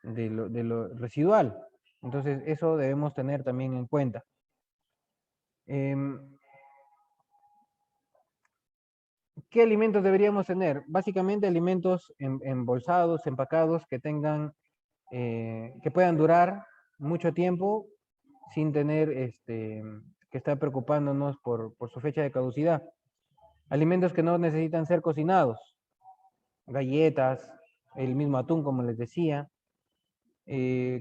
de lo residual. Entonces, eso debemos tener también en cuenta. ¿Qué alimentos deberíamos tener? Básicamente alimentos embolsados, empacados, que tengan, que puedan durar mucho tiempo sin tener que estar preocupándonos por su fecha de caducidad. Alimentos que no necesitan ser cocinados, galletas, el mismo atún, como les decía.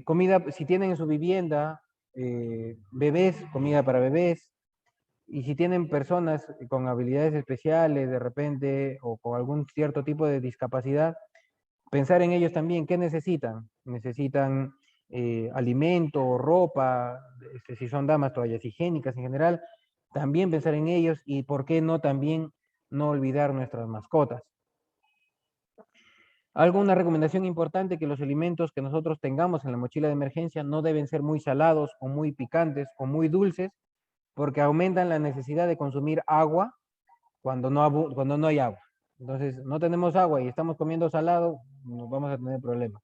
Comida, si tienen en su vivienda bebés, comida para bebés. Y si tienen personas con habilidades especiales de repente o con algún cierto tipo de discapacidad, pensar en ellos también. ¿Qué necesitan? Necesitan alimento, ropa, si son damas, toallas higiénicas en general. También pensar en ellos y por qué no también no olvidar nuestras mascotas. Una recomendación importante, que los alimentos que nosotros tengamos en la mochila de emergencia no deben ser muy salados o muy picantes o muy dulces, porque aumentan la necesidad de consumir agua cuando no hay agua. Entonces, no tenemos agua y estamos comiendo salado, nos vamos a tener problemas.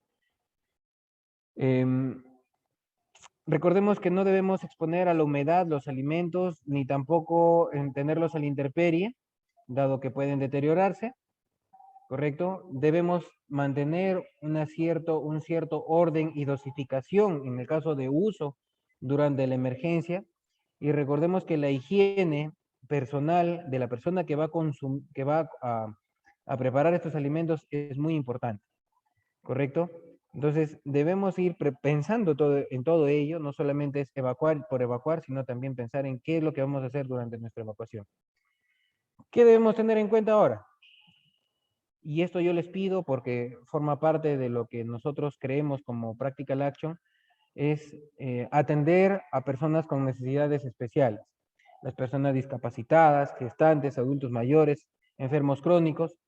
Recordemos que no debemos exponer a la humedad los alimentos, ni tampoco tenerlos a la intemperie, dado que pueden deteriorarse, ¿correcto? Debemos mantener un cierto orden y dosificación en el caso de uso durante la emergencia. Y recordemos que la higiene personal de la persona que va a preparar estos alimentos es muy importante, ¿correcto? Entonces, debemos ir pensando en todo ello, no solamente es evacuar por evacuar, sino también pensar en qué es lo que vamos a hacer durante nuestra evacuación. ¿Qué debemos tener en cuenta ahora? Y esto yo les pido porque forma parte de lo que nosotros creemos como Practical Action, es atender a personas con necesidades especiales, las personas discapacitadas, gestantes, adultos mayores, enfermos crónicos,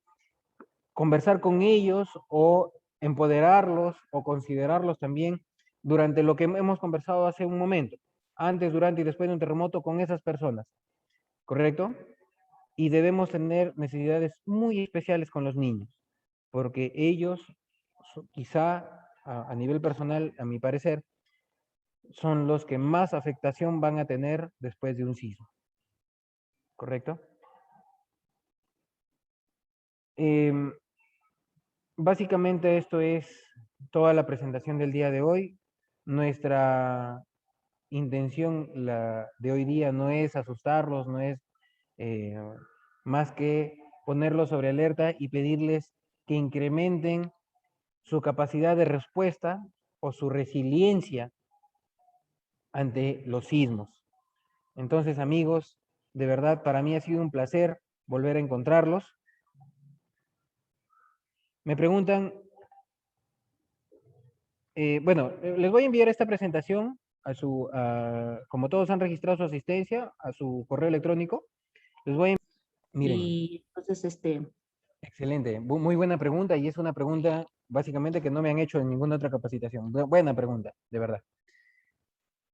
conversar con ellos o empoderarlos o considerarlos también durante lo que hemos conversado hace un momento, antes, durante y después de un terremoto con esas personas, ¿correcto? Y debemos tener necesidades muy especiales con los niños, porque ellos quizá a nivel personal, a mi parecer, son los que más afectación van a tener después de un sismo, ¿correcto? Básicamente esto es toda la presentación del día de hoy. Nuestra intención de hoy día no es asustarlos, no es más que ponerlos sobre alerta y pedirles que incrementen su capacidad de respuesta o su resiliencia ante los sismos. Entonces, amigos, de verdad, para mí ha sido un placer volver a encontrarlos. Me preguntan, bueno, les voy a enviar esta presentación como todos han registrado su asistencia, a su correo electrónico. Les voy a miren. Y entonces, Excelente, muy buena pregunta, y es una pregunta básicamente que no me han hecho en ninguna otra capacitación. Buena pregunta, de verdad.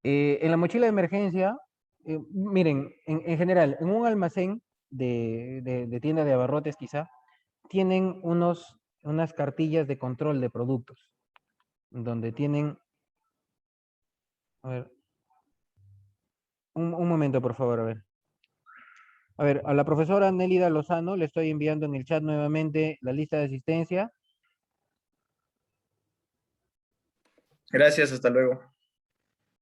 En la mochila de emergencia, miren, en general, en un almacén de tienda de abarrotes quizá, tienen unas cartillas de control de productos, donde tienen, a ver, un momento por favor, a ver. A ver, a la profesora Nélida Lozano le estoy enviando en el chat nuevamente la lista de asistencia. Gracias, hasta luego.